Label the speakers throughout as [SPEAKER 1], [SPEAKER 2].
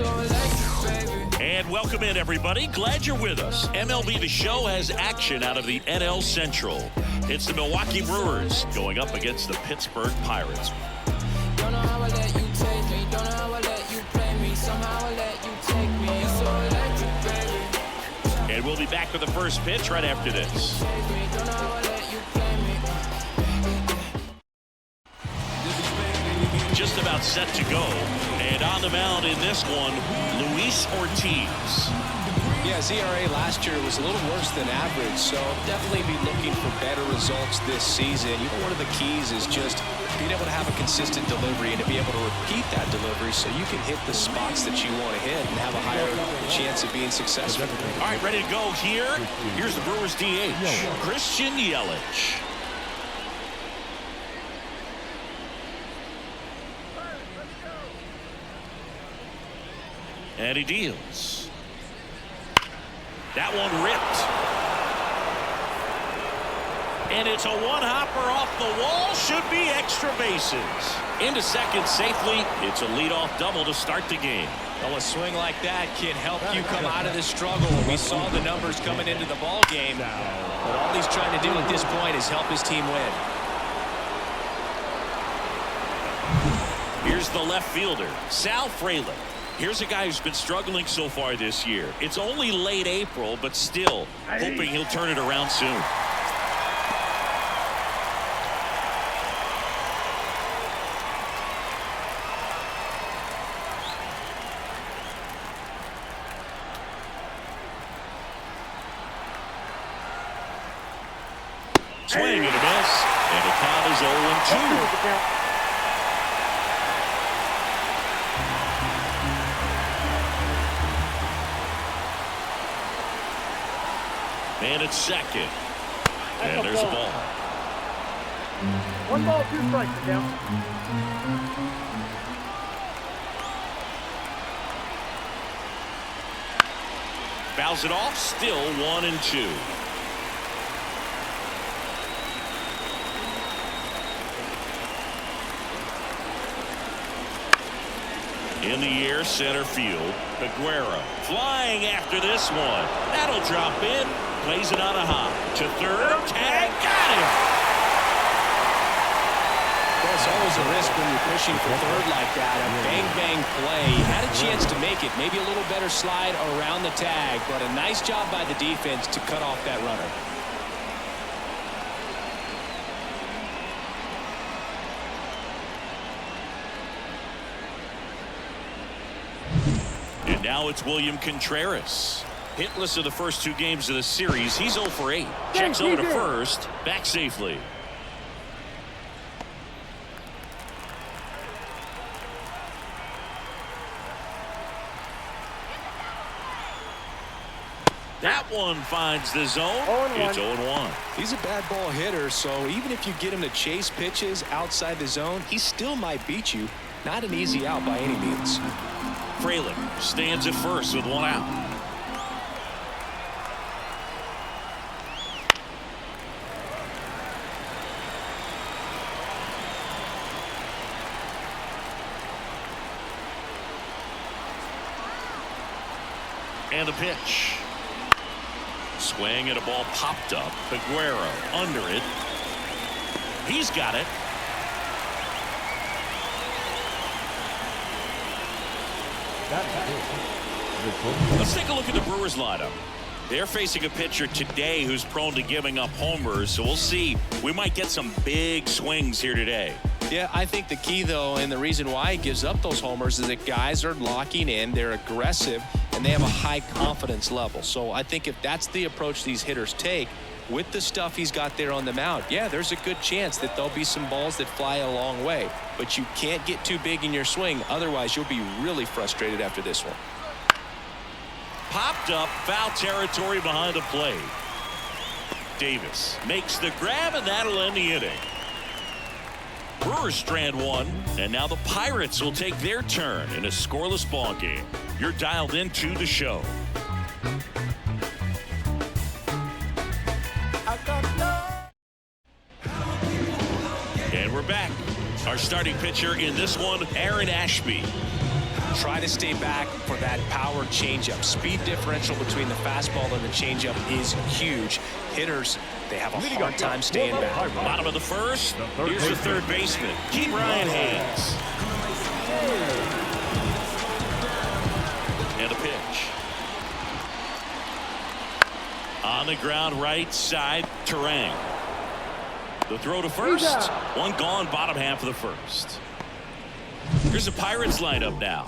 [SPEAKER 1] And welcome in, everybody. Glad you're with us. MLB The Show has action out of the NL Central. It's the Milwaukee Brewers going up against the Pittsburgh Pirates.
[SPEAKER 2] Don't know how I let you take me. Don't know how I let you play me. Somehow I let you take me. You're so electric, baby.
[SPEAKER 1] And we'll be back with the first pitch right after this.
[SPEAKER 2] Don't know how I let you play me.
[SPEAKER 1] Just about set to go. And on the mound in this one, Luis Ortiz.
[SPEAKER 3] Yeah, ERA last year was a little worse than average, so definitely be looking for better results this season. You know, one of the keys is just being able to have a consistent delivery and to be able to repeat that delivery so you can hit the spots that you want to hit and have a higher chance of being successful.
[SPEAKER 1] All right, ready to go here. Here's the Brewers DH, Christian Yelich. And he deals. That one ripped. And it's a one-hopper off the wall. Should be extra bases. Into second safely. It's a leadoff double to start the game.
[SPEAKER 3] Well, a swing like that can help you come out of this struggle. We saw the numbers coming into the ball game. But all he's trying to do at this point is help his team win.
[SPEAKER 1] Here's the left fielder, Sal Frelick. Here's a guy who's been struggling so far this year. It's only late April, but still hoping he'll turn it around soon. Swing and a miss, and the count is 0-2. And it's second. And there's a ball.
[SPEAKER 4] 1 ball, 2 strikes, the count.
[SPEAKER 1] Fouls it off, still 1-2. In the air, center field, Aguero flying after this one. That'll drop in. Plays it on a hop to third. Tag, got him.
[SPEAKER 3] Well, it's always a risk when you're pushing for third like that. A bang-bang play. He had a chance to make it. Maybe a little better slide around the tag, but a nice job by the defense to cut off that runner.
[SPEAKER 1] And now it's William Contreras. Hitless of the first 2 games of the series. He's 0 for 8. Checks over to first. Back safely. That one finds the zone. It's 0-1.
[SPEAKER 3] He's a bad ball hitter, so even if you get him to chase pitches outside the zone, he still might beat you. Not an easy out by any means.
[SPEAKER 1] Frelick stands at first with 1 out. And the pitch. Swing and a ball popped up. Aguero under it. He's got it. Let's take a look at the Brewers lineup. They're facing a pitcher today who's prone to giving up homers, so we'll see. We might get some big swings here today.
[SPEAKER 3] Yeah, I think the key, though, and the reason why he gives up those homers is that guys are locking in, they're aggressive, and they have a high confidence level. So I think if that's the approach these hitters take, with the stuff he's got there on the mound, yeah, there's a good chance that there'll be some balls that fly a long way. But you can't get too big in your swing, otherwise you'll be really frustrated after this one.
[SPEAKER 1] Popped up, foul territory behind the plate. Davis makes the grab, and that'll end the inning. Brewers strand 1, and now the Pirates will take their turn in a scoreless ball game. You're dialed into the show. And we're back. Our starting pitcher in this one, Aaron Ashby.
[SPEAKER 3] try to stay back for that power changeup. Speed differential between the fastball and the changeup is huge. Hitters, they have a hard time staying back.
[SPEAKER 1] Bottom of the first. Here's the third baseman. Keep Ryan Hayes. And a pitch. On the ground, right side, Terang. The throw to first. One gone, bottom half of the first. Here's the Pirates lineup now.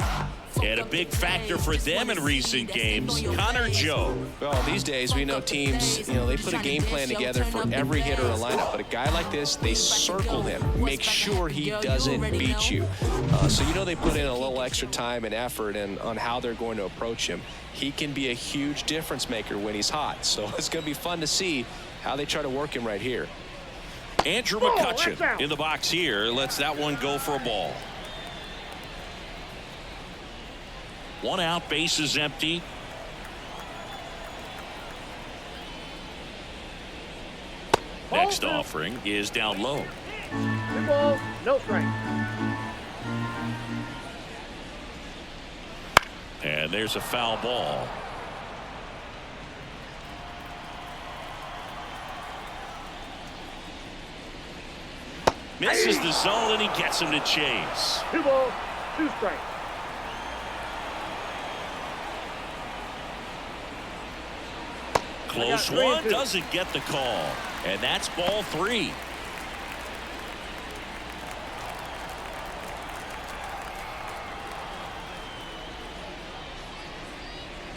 [SPEAKER 1] And a big factor for them in recent games, Connor Joe.
[SPEAKER 3] Well, these days we know teams, they put a game plan together for every hitter in a lineup. But a guy like this, they circle him, make sure he doesn't beat you. So they put in a little extra time and effort on how they're going to approach him. He can be a huge difference maker when he's hot. So it's going to be fun to see how they try to work him right here.
[SPEAKER 1] Andrew McCutchen in the box here. Lets that one go for a ball. One out, base is empty. Next offering is down low.
[SPEAKER 4] 2 balls, no strike.
[SPEAKER 1] And there's a foul ball. Misses the zone and he gets him to chase.
[SPEAKER 4] 2 balls, 2 strikes.
[SPEAKER 1] Close one, doesn't get the call. And that's ball 3.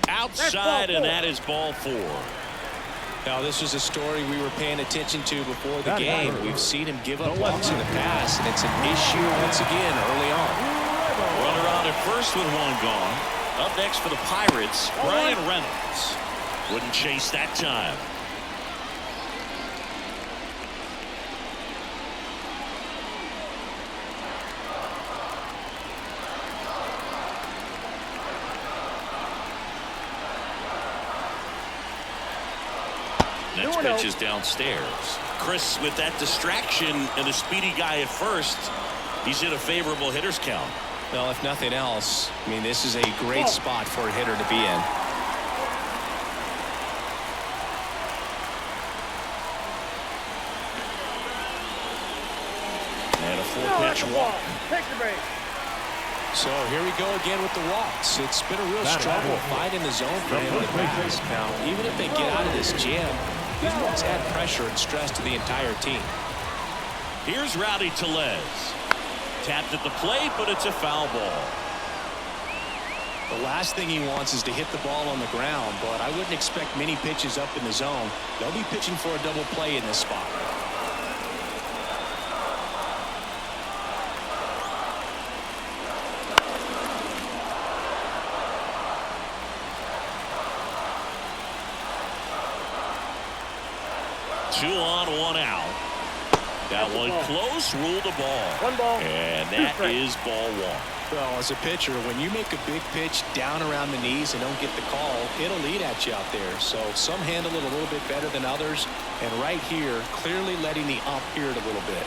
[SPEAKER 1] Outside, and that is ball 4.
[SPEAKER 3] Now, this was a story we were paying attention to before the game. We've seen him give up walks in the past, and it's an issue once again early on.
[SPEAKER 1] Runner on at first with one gone. Up next for the Pirates, Ryan Reynolds. Wouldn't chase that time. Next pitch is downstairs. Chris, with that distraction and a speedy guy at first, he's in a favorable hitter's count.
[SPEAKER 3] Well, if nothing else, this is a great spot for a hitter to be in.
[SPEAKER 1] And a 4-pitch walk.
[SPEAKER 4] Take the break.
[SPEAKER 3] So here we go again with the walks. It's been a real struggle finding the zone for him in the past. Now, even if they get out of this jam, these walks add pressure and stress to the entire team.
[SPEAKER 1] Here's Rowdy Tellez. Tapped at the plate, but it's a foul ball.
[SPEAKER 3] The last thing he wants is to hit the ball on the ground, but I wouldn't expect many pitches up in the zone. They'll be pitching for a double play in this spot.
[SPEAKER 1] Two on, one out. That one close, ruled a ball.
[SPEAKER 4] 1 ball.
[SPEAKER 1] And that is ball 1.
[SPEAKER 3] Well, as a pitcher, when you make a big pitch down around the knees and don't get the call, it'll eat at you out there. So some handle it a little bit better than others. And right here, clearly letting the ump hear it a little bit.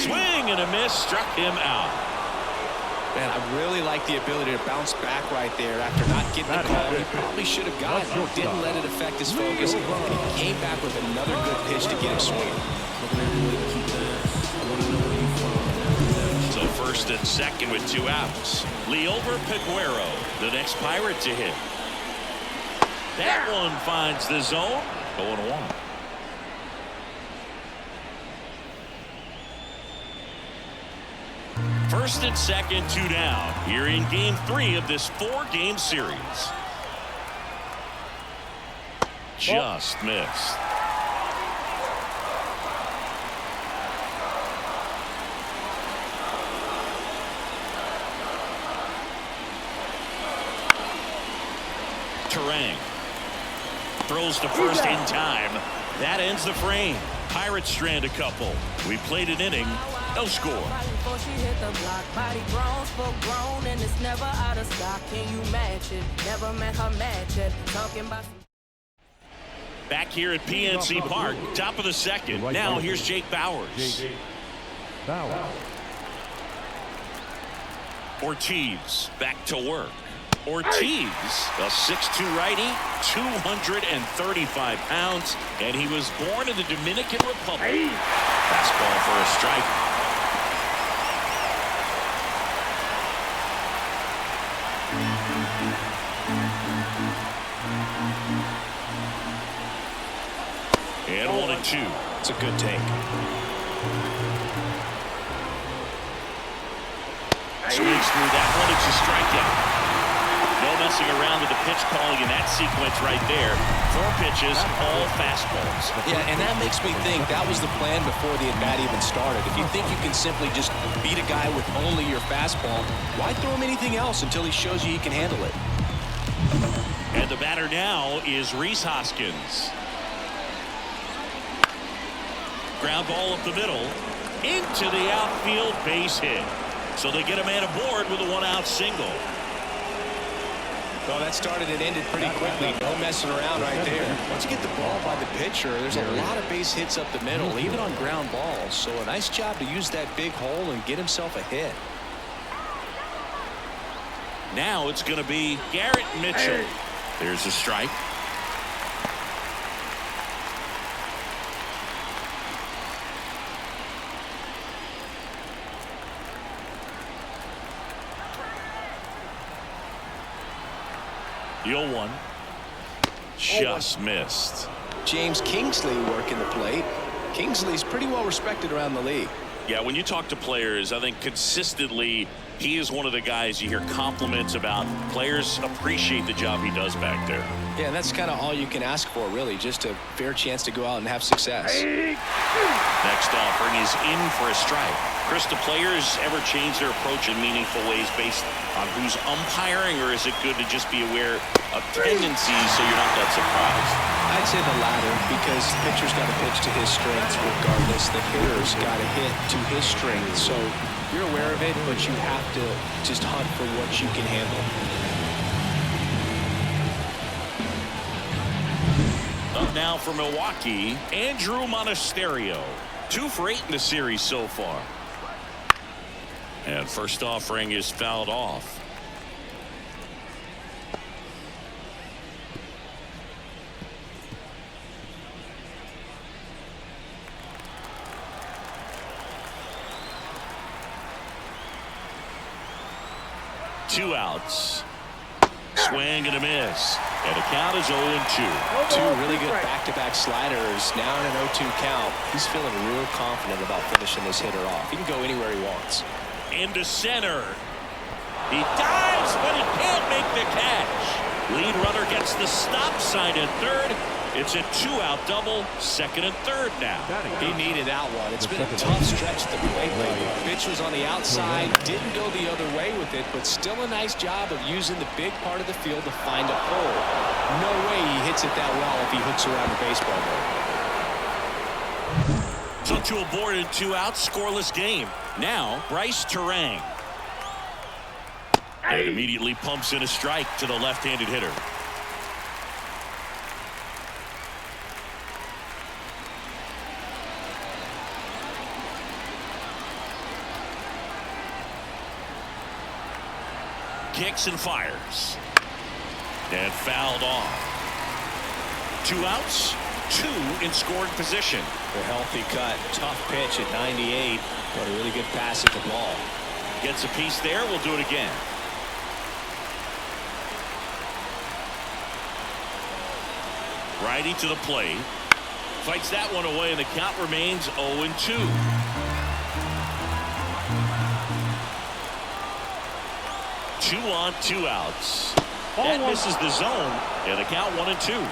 [SPEAKER 1] Swing and a miss, struck him out.
[SPEAKER 3] Man, I really like the ability to bounce back right there after not getting the call. He probably should have gotten it. Didn't let it affect his focus. And he came back with another good pitch to get him swinging.
[SPEAKER 1] So first and second with 2 outs. Liover Peguero, the next Pirate to hit. That one finds the zone. 0-1. First and second, 2 down. Here in game 3 of this 4-game series. Just missed. Terang throws to first in time. That ends the frame. Pirates strand a couple. We played an inning. No score. Back here at PNC Park, top of the second. Now here's Jake Bauers. Ortiz back to work. Ortiz, a 6'2" righty, 235 pounds, and he was born in the Dominican Republic. Fastball for a strike. And 1-2.
[SPEAKER 3] It's a good take.
[SPEAKER 1] Swings through that one. It's a strikeout. No messing around with the pitch calling in that sequence right there. 4 pitches, all fastballs.
[SPEAKER 3] Yeah, and that makes me think that was the plan before the at-bat even started. If you think you can simply just beat a guy with only your fastball, why throw him anything else until he shows you he can handle it?
[SPEAKER 1] And the batter now is Rhys Hoskins. Ground ball up the middle into the outfield, base hit. So they get a man aboard with a 1-out single.
[SPEAKER 3] Well, that started and ended pretty quickly. No messing around right there. Once you get the ball by the pitcher, there's a lot of base hits up the middle, even on ground balls. So a nice job to use that big hole and get himself a hit.
[SPEAKER 1] Now it's going to be Garrett Mitchell. There's a strike. The 0-1. Just missed.
[SPEAKER 3] James Kingsley working the plate. Kingsley's pretty well respected around the league.
[SPEAKER 1] Yeah, when you talk to players, I think consistently he is one of the guys you hear compliments about. Players appreciate the job he does back there.
[SPEAKER 3] Yeah, and that's kind of all you can ask for, really, just a fair chance to go out and have success.
[SPEAKER 1] Next offering is in for a strike. Chris, do players ever change their approach in meaningful ways based on who's umpiring, or is it good to just be aware of tendencies so you're not that surprised?
[SPEAKER 3] I'd say the latter, because the pitcher's got to pitch to his strengths regardless. The hitter's got to hit to his strengths. So you're aware of it, but you have to just hunt for what you can handle.
[SPEAKER 1] Up now for Milwaukee, Andrew Monasterio. 2 for 8 in the series so far. And first offering is fouled off. Two outs. Swing and a miss. And the count is 0-2.
[SPEAKER 3] 2 really good back-to-back sliders. Now in an 0-2 count. He's feeling real confident about finishing this hitter off. He can go anywhere he wants.
[SPEAKER 1] Into center. He dives, but he can't make the catch. Lead runner gets the stop sign at third. It's a 2-out double, second and third now.
[SPEAKER 3] He needed that one. It's been a tough stretch at the plate lately. Pitch was on the outside, didn't go the other way with it, but still a nice job of using the big part of the field to find a hole. No way he hits it that well if he hooks around the baseball though.
[SPEAKER 1] So 2 aboard and 2 outs, scoreless game. Now Bryce Terang. And immediately pumps in a strike to the left-handed hitter. Kicks and fires. And fouled off. 2 outs, 2 in scoring position.
[SPEAKER 3] A healthy cut. Tough pitch at 98, but a really good pass at the ball.
[SPEAKER 1] Gets a piece there. We'll do it again. Righty to the plate. Fights that one away, and the count remains 0-2. Two on, 2 outs. That misses the zone, and the count 1-2.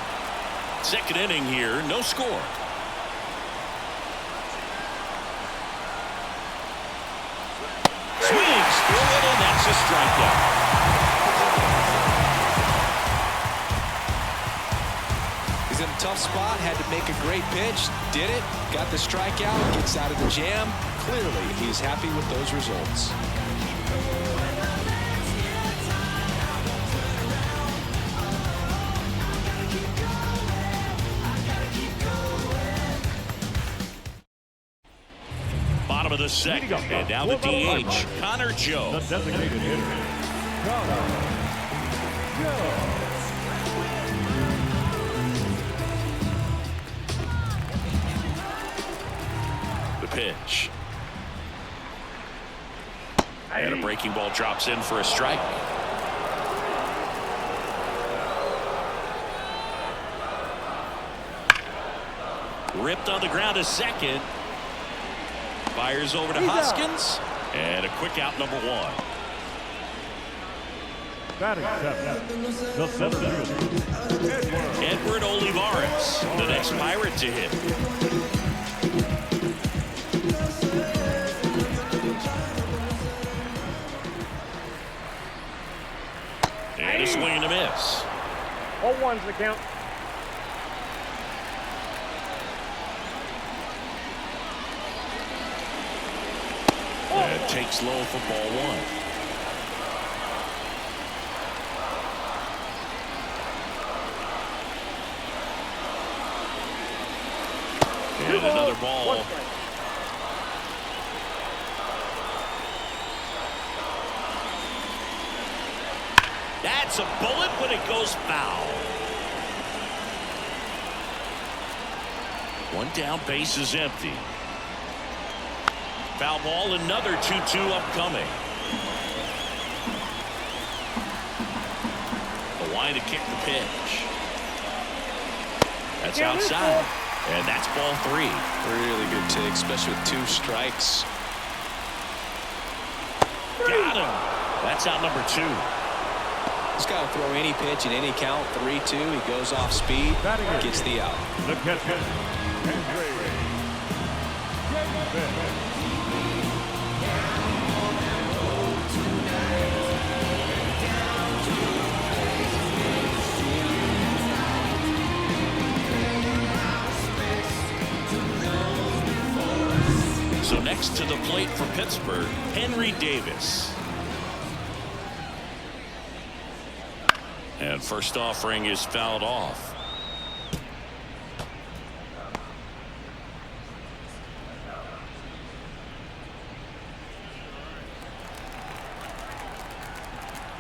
[SPEAKER 1] Second inning here, no score. Swings through it, and that's a strikeout.
[SPEAKER 3] He's in a tough spot, had to make a great pitch, did it, got the strikeout, gets out of the jam. Clearly, he's happy with those results.
[SPEAKER 1] of the second. And now the DH, Connor Joe.
[SPEAKER 5] The designated hitter, Connor Joe.
[SPEAKER 1] The pitch. And a breaking ball drops in for a strike. Ripped on the ground to second. Fires over to Hoskins. And a quick out, number one.
[SPEAKER 5] Batting seventh, the center fielder,
[SPEAKER 1] Edward Olivares, the next Pirate to hit. And a swing and a miss.
[SPEAKER 4] 0-1's the count.
[SPEAKER 1] And takes low for ball one. And another ball. That's a bullet, but it goes foul. One down, base is empty. Foul ball, another 2-2 upcoming. The line to kick the pitch. That's outside. And that's ball three.
[SPEAKER 3] Really good take, especially with 2 strikes.
[SPEAKER 1] Got him. That's out number 2.
[SPEAKER 3] He's got to throw any pitch in any count. 3-2. He goes off speed, gets the out.
[SPEAKER 5] the catcher, Henry.
[SPEAKER 1] So next to the plate for Pittsburgh, Henry Davis. And first offering is fouled off.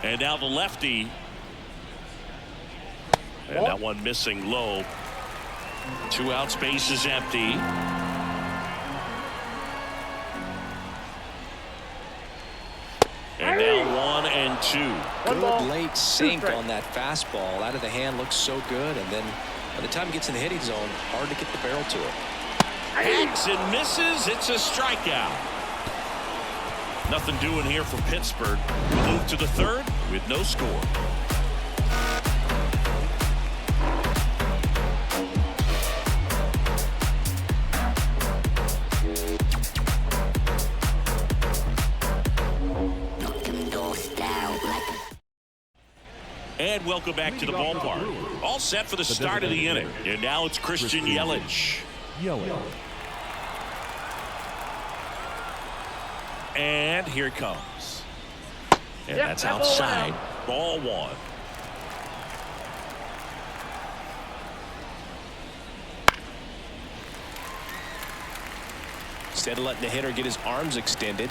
[SPEAKER 1] And now the lefty. And that one missing low. 2 outs, base is empty. And now 1-2.
[SPEAKER 3] Good late sink on that fastball. Out of the hand, looks so good. And then by the time it gets in the hitting zone, hard to get the barrel to it.
[SPEAKER 1] Hacks and misses. It's a strikeout. Nothing doing here for Pittsburgh. We move to the third with no score. And welcome back to the ballpark. All set for the start of the inning. And now it's Christian Yelich. And here it comes. And that's outside. Ball one.
[SPEAKER 3] Instead of letting the hitter get his arms extended,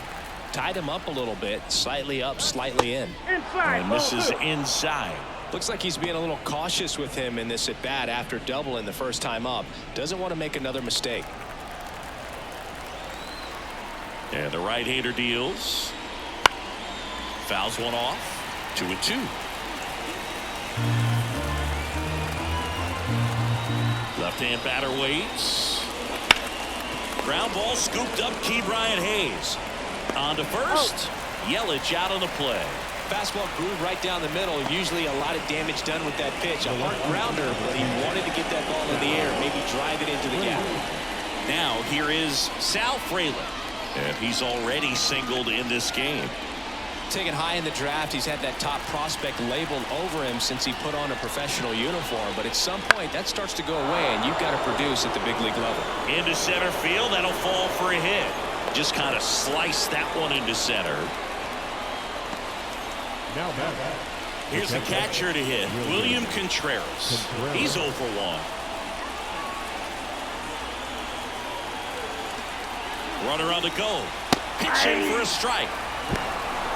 [SPEAKER 3] tied him up a little bit, slightly up, slightly in.
[SPEAKER 1] And this is inside.
[SPEAKER 3] Looks like he's being a little cautious with him in this at bat after doubling the first time up. Doesn't want to make another mistake.
[SPEAKER 1] And the right-hander deals. Fouls one off. 2-2. Left-hand batter waits. Ground ball scooped up. Key Brian Hayes. On to first. Yelich out on the play.
[SPEAKER 3] Fastball groove right down the middle. Usually a lot of damage done with that pitch. A hard grounder, but he wanted to get that ball in the air, maybe drive it into the gap.
[SPEAKER 1] Now here is Sal Frelick. And he's already singled in this game.
[SPEAKER 3] Taken high in the draft, he's had that top prospect labeled over him since he put on a professional uniform. But at some point, that starts to go away, and you've got to produce at the big league level.
[SPEAKER 1] Into center field. That'll fall for a hit. Just kind of slice that one into center.
[SPEAKER 5] Now back.
[SPEAKER 1] Here's the catcher to hit, William Contreras. He's 0 for 1. Runner on the go. Pitching for a strike.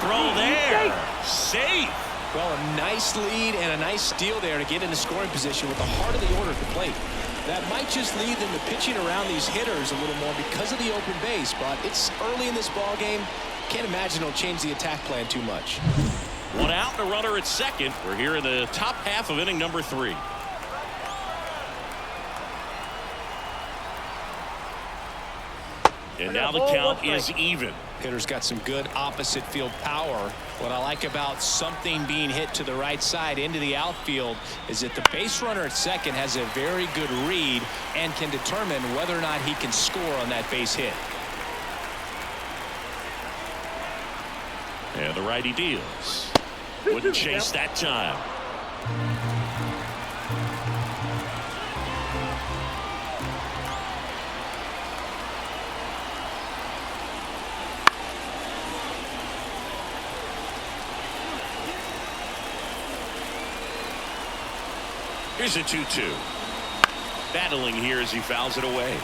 [SPEAKER 1] Throw there. Safe.
[SPEAKER 3] Well, a nice lead and a nice steal there to get into scoring position with the heart of the order at the plate. That might just lead them to pitching around these hitters a little more because of the open base, but it's early in this ball game. Can't imagine it'll change the attack plan too much.
[SPEAKER 1] One out and a runner at second. We're here in the top half of inning number 3. And now the count is even.
[SPEAKER 3] Hitter's got some good opposite field power. What I like about something being hit to the right side into the outfield is that the base runner at second has a very good read and can determine whether or not he can score on that base hit.
[SPEAKER 1] And the righty deals. Wouldn't chase that time. Here's a 2-2. Battling here as he fouls it away.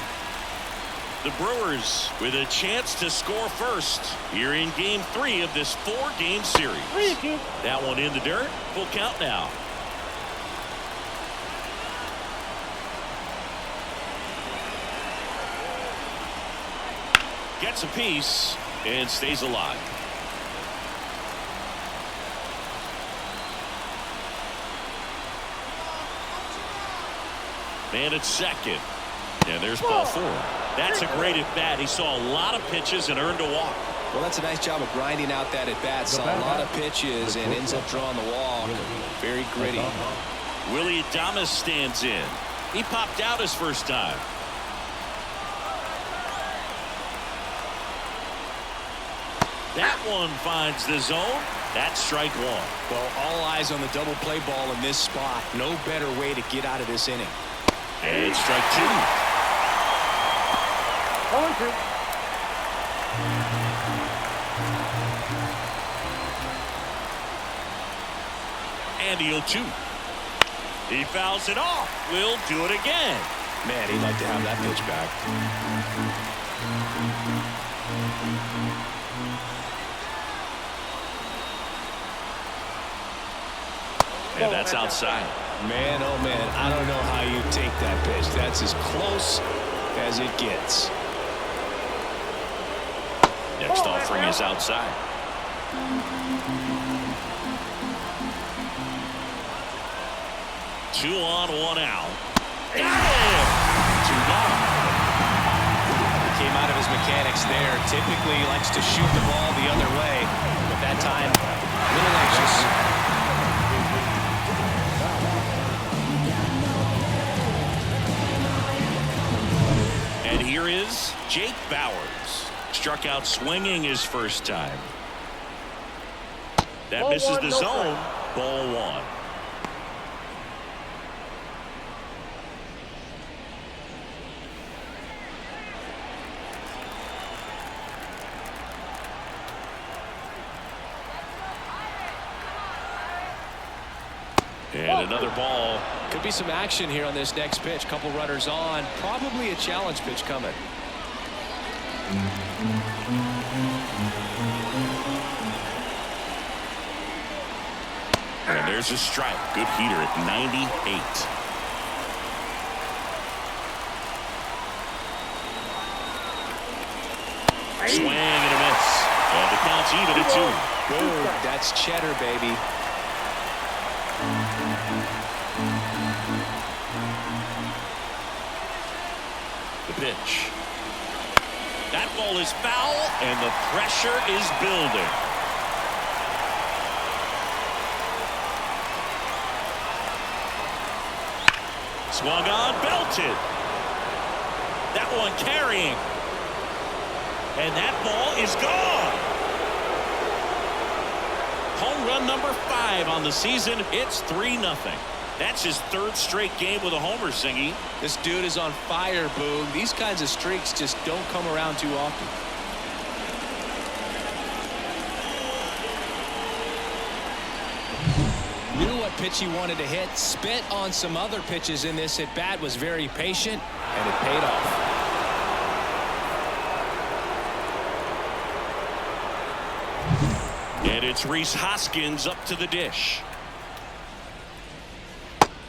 [SPEAKER 1] The Brewers with a chance to score first here in game 3 of this 4-game series. That one in the dirt. Full count now. Gets a piece and stays alive. Man at second. And there's ball 4. That's a great at bat. He saw a lot of pitches and earned a walk.
[SPEAKER 3] Well, that's a nice job of grinding out that at bat. Saw a lot of pitches and ends up drawing the walk. Very gritty.
[SPEAKER 1] Willie Adames stands in. He popped out his first time. That one finds the zone. That's strike 1.
[SPEAKER 3] Well, all eyes on the double play ball in this spot. No better way to get out of this inning.
[SPEAKER 1] And strike 2.
[SPEAKER 4] 0-2.
[SPEAKER 1] And the 0-2. He fouls it off. Will do it again.
[SPEAKER 3] Man, he'd like to have that pitch back.
[SPEAKER 1] And that's outside.
[SPEAKER 3] Man, oh man, I don't know how you take that pitch. That's as close as it gets.
[SPEAKER 1] Next offering is outside. Two on, 1 out. Got him! 2 down.
[SPEAKER 3] Came out of his mechanics there. Typically he likes to shoot the ball the other way, but that time a little anxious.
[SPEAKER 1] And here is Jake Bauers. Struck out swinging his first time. That
[SPEAKER 4] Ball
[SPEAKER 1] misses
[SPEAKER 4] 1,
[SPEAKER 1] the
[SPEAKER 4] no
[SPEAKER 1] zone. Ball 1. And another ball.
[SPEAKER 3] Could be some action here on this next pitch. Couple runners on. Probably a challenge pitch coming.
[SPEAKER 1] And there's a strike. Good heater at 98. Swing and a miss. And the count's even at 2.
[SPEAKER 3] Boom. That's cheddar, baby.
[SPEAKER 1] The pitch. That ball is foul, and the pressure is building. Swung on, belted. That one carrying. And that ball is gone. Home run number 5 on the season. It's 3-0. That's his 3rd straight game with a homer, Singy.
[SPEAKER 3] This dude is on fire, Boog. These kinds of streaks just don't come around too often. Knew what pitch he wanted to hit. Spit on some other pitches in this at bat. Was very patient, and it paid off.
[SPEAKER 1] It's Rhys Hoskins up to the dish.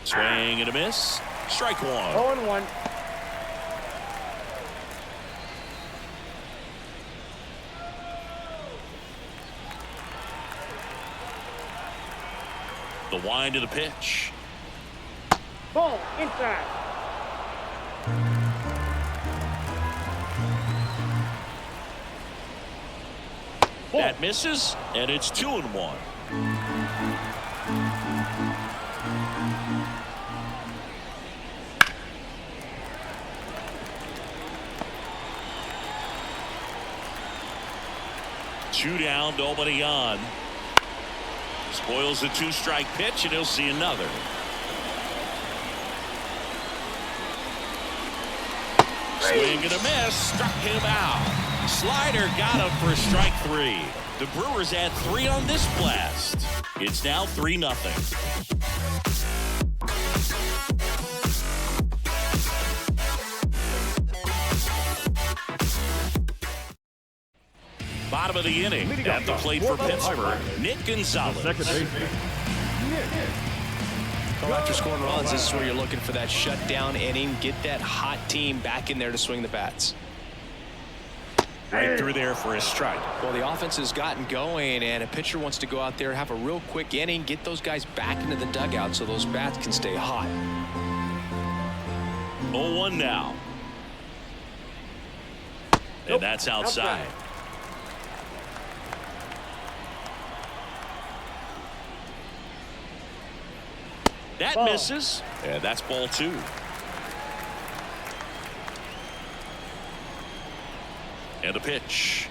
[SPEAKER 1] Swing and a miss. Strike one.
[SPEAKER 4] 0-1.
[SPEAKER 1] The wind of the pitch.
[SPEAKER 4] Ball inside. Ball.
[SPEAKER 1] That misses, and it's 2-1. Two down, nobody on. Spoils the 2-strike pitch, and he'll see another. Swing and a miss, struck him out. Slider got him for strike 3. The Brewers add 3 on this blast. It's now 3-0. Bottom of the inning, at the plate for Pittsburgh, Nick Gonzalez.
[SPEAKER 5] Second baseman.
[SPEAKER 3] Well, after scoring runs, this is where you're looking for that shutdown inning. Get that hot team back in there to swing the bats.
[SPEAKER 1] Right through there for a strike.
[SPEAKER 3] Well, the offense has gotten going, and a pitcher wants to go out there, have a real quick inning, get those guys back into the dugout so those bats can stay hot.
[SPEAKER 1] 0-1 now. And that's outside. That misses, and that's ball 2. And a pitch.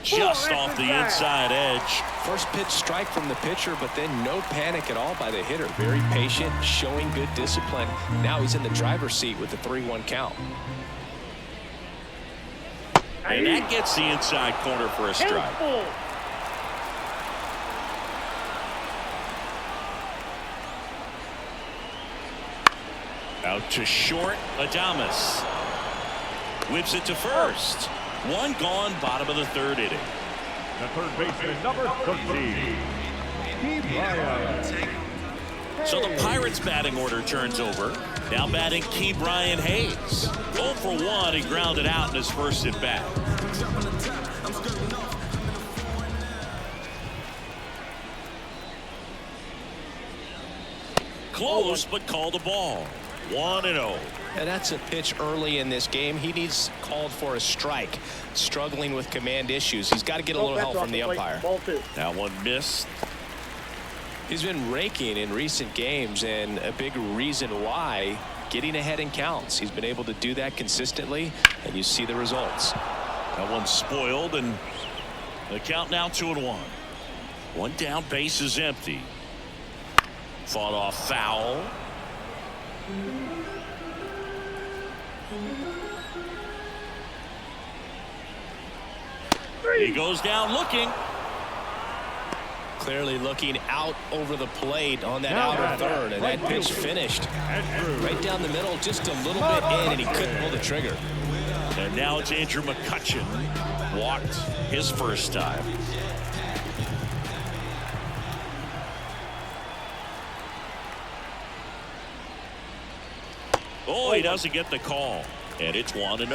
[SPEAKER 1] Just off the inside edge.
[SPEAKER 3] First pitch strike from the pitcher, but then no panic at all by the hitter. Very patient, showing good discipline. Now he's in the driver's seat with the 3-1 count.
[SPEAKER 1] And that gets the inside corner for a strike. Out to short, Adames. Whips it to first. One gone, bottom of the 3rd inning.
[SPEAKER 5] The third baseman, number 13.
[SPEAKER 1] So the Pirates batting order turns over. Now batting Ke'Bryan Hayes. 0 for 1, he grounded out in his first at bat. Close, but called a ball. 1-0.
[SPEAKER 3] And that's a pitch early in this game. He needs called for a strike. Struggling with command issues. He's got to get a little help from the umpire.
[SPEAKER 1] That one missed.
[SPEAKER 3] He's been raking in recent games, and a big reason why, getting ahead in counts. He's been able to do that consistently, and you see the results.
[SPEAKER 1] That one's spoiled, and the count now 2-1. One down, base is empty. Fought off foul. He goes down looking.
[SPEAKER 3] Clearly looking out over the plate on that outer third, and that pitch finished right down the middle, just a little bit in, and he couldn't pull the trigger.
[SPEAKER 1] And now it's Andrew McCutchen. Walked his first time. Oh, he doesn't get the call. And it's 1-0.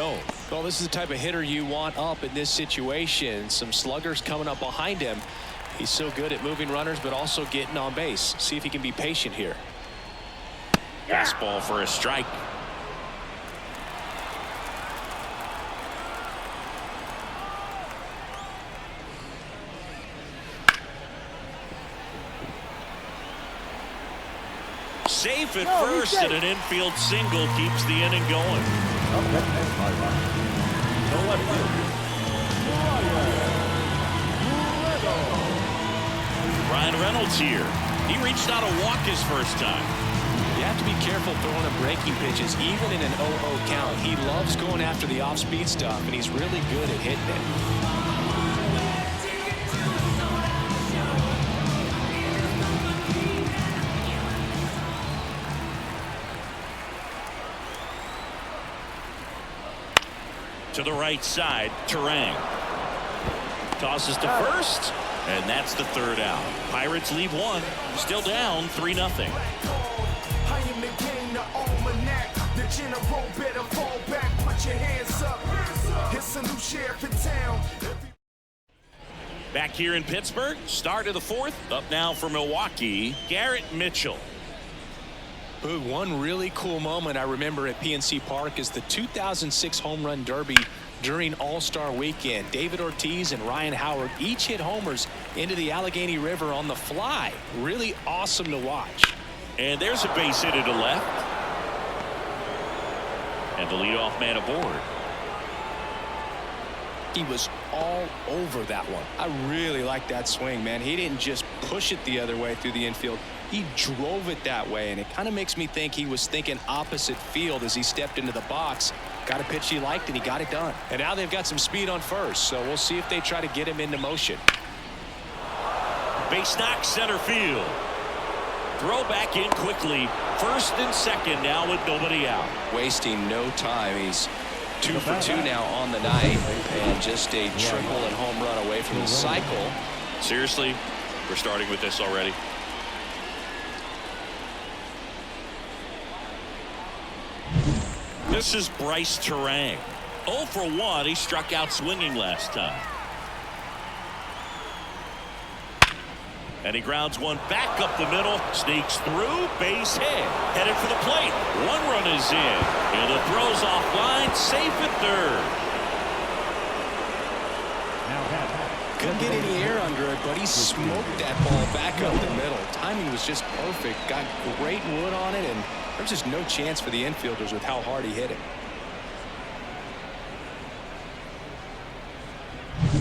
[SPEAKER 3] Well, this is the type of hitter you want up in this situation. Some sluggers coming up behind him. He's so good at moving runners, but also getting on base. See if he can be patient here.
[SPEAKER 1] Fastball for a strike. Safe at first, and an infield single keeps the inning going. Ryan Reynolds here. He reached out to walk his first time.
[SPEAKER 3] You have to be careful throwing him breaking pitches, even in an 0-0 count. He loves going after the off-speed stuff, and he's really good at hitting it.
[SPEAKER 1] To the right side, Terang. Tosses to first, and that's the third out. Pirates leave one. Still down 3-0.
[SPEAKER 6] I am the game, the almanac. The general better fall back. Put your hands up. It's a new sheriff in town.
[SPEAKER 1] Back here in Pittsburgh, start of the fourth. Up now for Milwaukee, Garrett Mitchell.
[SPEAKER 3] Ooh, one really cool moment I remember at PNC Park is the 2006 Home Run Derby during All-Star Weekend. David Ortiz and Ryan Howard each hit homers into the Allegheny River on the fly. Really awesome to watch.
[SPEAKER 1] And there's a base hit to left. And the leadoff man aboard.
[SPEAKER 3] He was all over that one. I really like that swing, man. He didn't just push it the other way through the infield. He drove it that way, and it kind of makes me think he was thinking opposite field as he stepped into the box. Got a pitch he liked, and he got it done. And now they've got some speed on first, so we'll see if they try to get him into motion.
[SPEAKER 1] Base knock center field. Throw back in quickly. First and second now with nobody out.
[SPEAKER 3] Wasting no time. He's 2 for 2 now on the night, and just a triple and home run away from the cycle.
[SPEAKER 1] Seriously, we're starting with this already. This is Bryce Terang. 0 for 1. He struck out swinging last time. And he grounds one back up the middle. Sneaks through. Base hit. Headed for the plate. One run is in. And the throw's offline. Safe at third.
[SPEAKER 3] Couldn't get any air under it, but he smoked that ball back up the middle. Timing was just perfect. Got great wood on it, and there's just no chance for the infielders with how hard he hit it.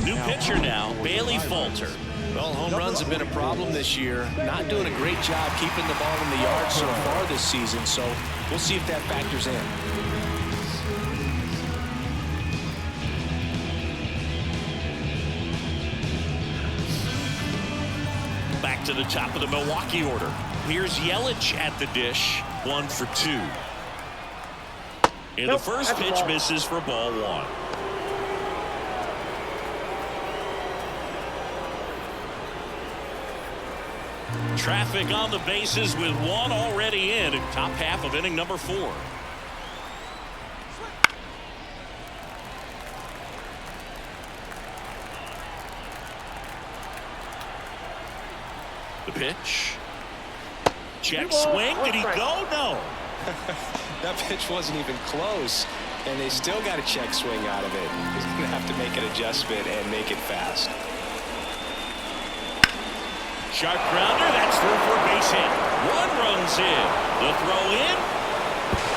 [SPEAKER 1] New pitcher now, Bailey Falter.
[SPEAKER 3] Well, home runs have been a problem this year. Not doing a great job keeping the ball in the yard so far this season, so we'll see if that factors in.
[SPEAKER 1] Back to the top of the Milwaukee order. Here's Yelich at the dish. 1 for 2. And the first pitch misses for ball 1. Traffic on the bases with one already in top half of inning number 4. The pitch. Check swing. Did he go? No.
[SPEAKER 3] That pitch wasn't even close, and they still got a check swing out of it. He's going to have to make an adjustment and make it fast.
[SPEAKER 1] Sharp grounder. That's through for a base hit. One runs in. The throw in.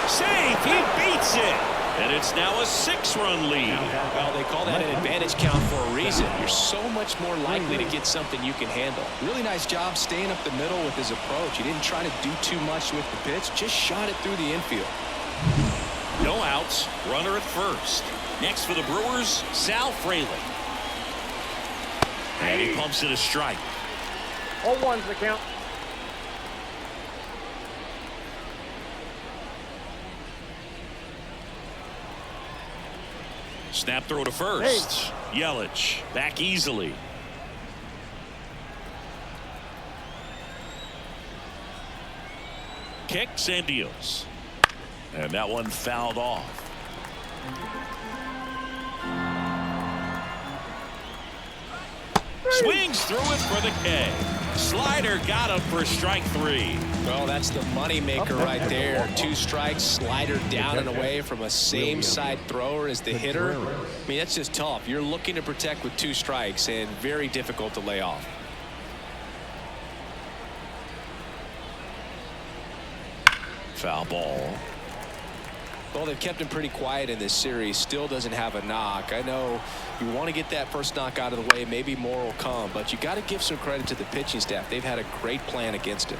[SPEAKER 1] Safe. He beats it. And it's now a 6-run lead.
[SPEAKER 3] Well, they call that an advantage count for a reason. You're so much more likely to get something you can handle. Really nice job staying up the middle with his approach. He didn't try to do too much with the pitch. Just shot it through the infield.
[SPEAKER 1] No outs. Runner at first. Next for the Brewers, Sal Fraley. And he pumps it a strike.
[SPEAKER 4] 0-1's the count.
[SPEAKER 1] Snap throw to first. Yelich back easily. Kicks and deals. And that one fouled off. Swings through it for the K. Slider got him for strike 3.
[SPEAKER 3] Well, that's the money maker right there. 2 strikes, slider down and away from a same side thrower as the hitter. I mean, that's just tough. You're looking to protect with 2 strikes and very difficult to lay off.
[SPEAKER 1] Foul ball.
[SPEAKER 3] Well, they've kept him pretty quiet in this series. Still doesn't have a knock. I know you want to get that first knock out of the way. Maybe more will come, but you got to give some credit to the pitching staff. They've had a great plan against him.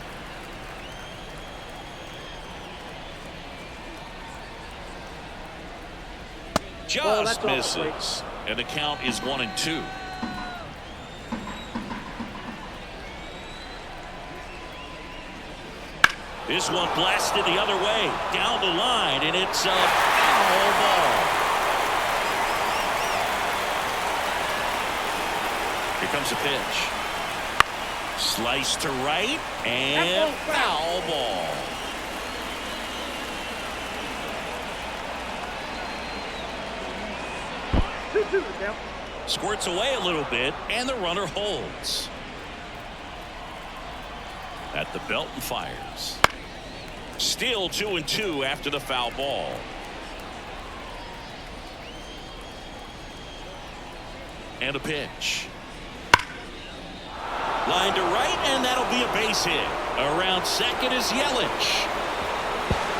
[SPEAKER 1] Just misses. And the count is 1-2. This one blasted the other way, down the line, and it's a foul ball. Here comes a pitch. Slice to right and foul ball.
[SPEAKER 4] Two the count.
[SPEAKER 1] Squirts away a little bit, and the runner holds. At the belt and fires. Still 2-2 after the foul ball. And a pitch. Line to right, and that'll be a base hit. Around second is Yelich.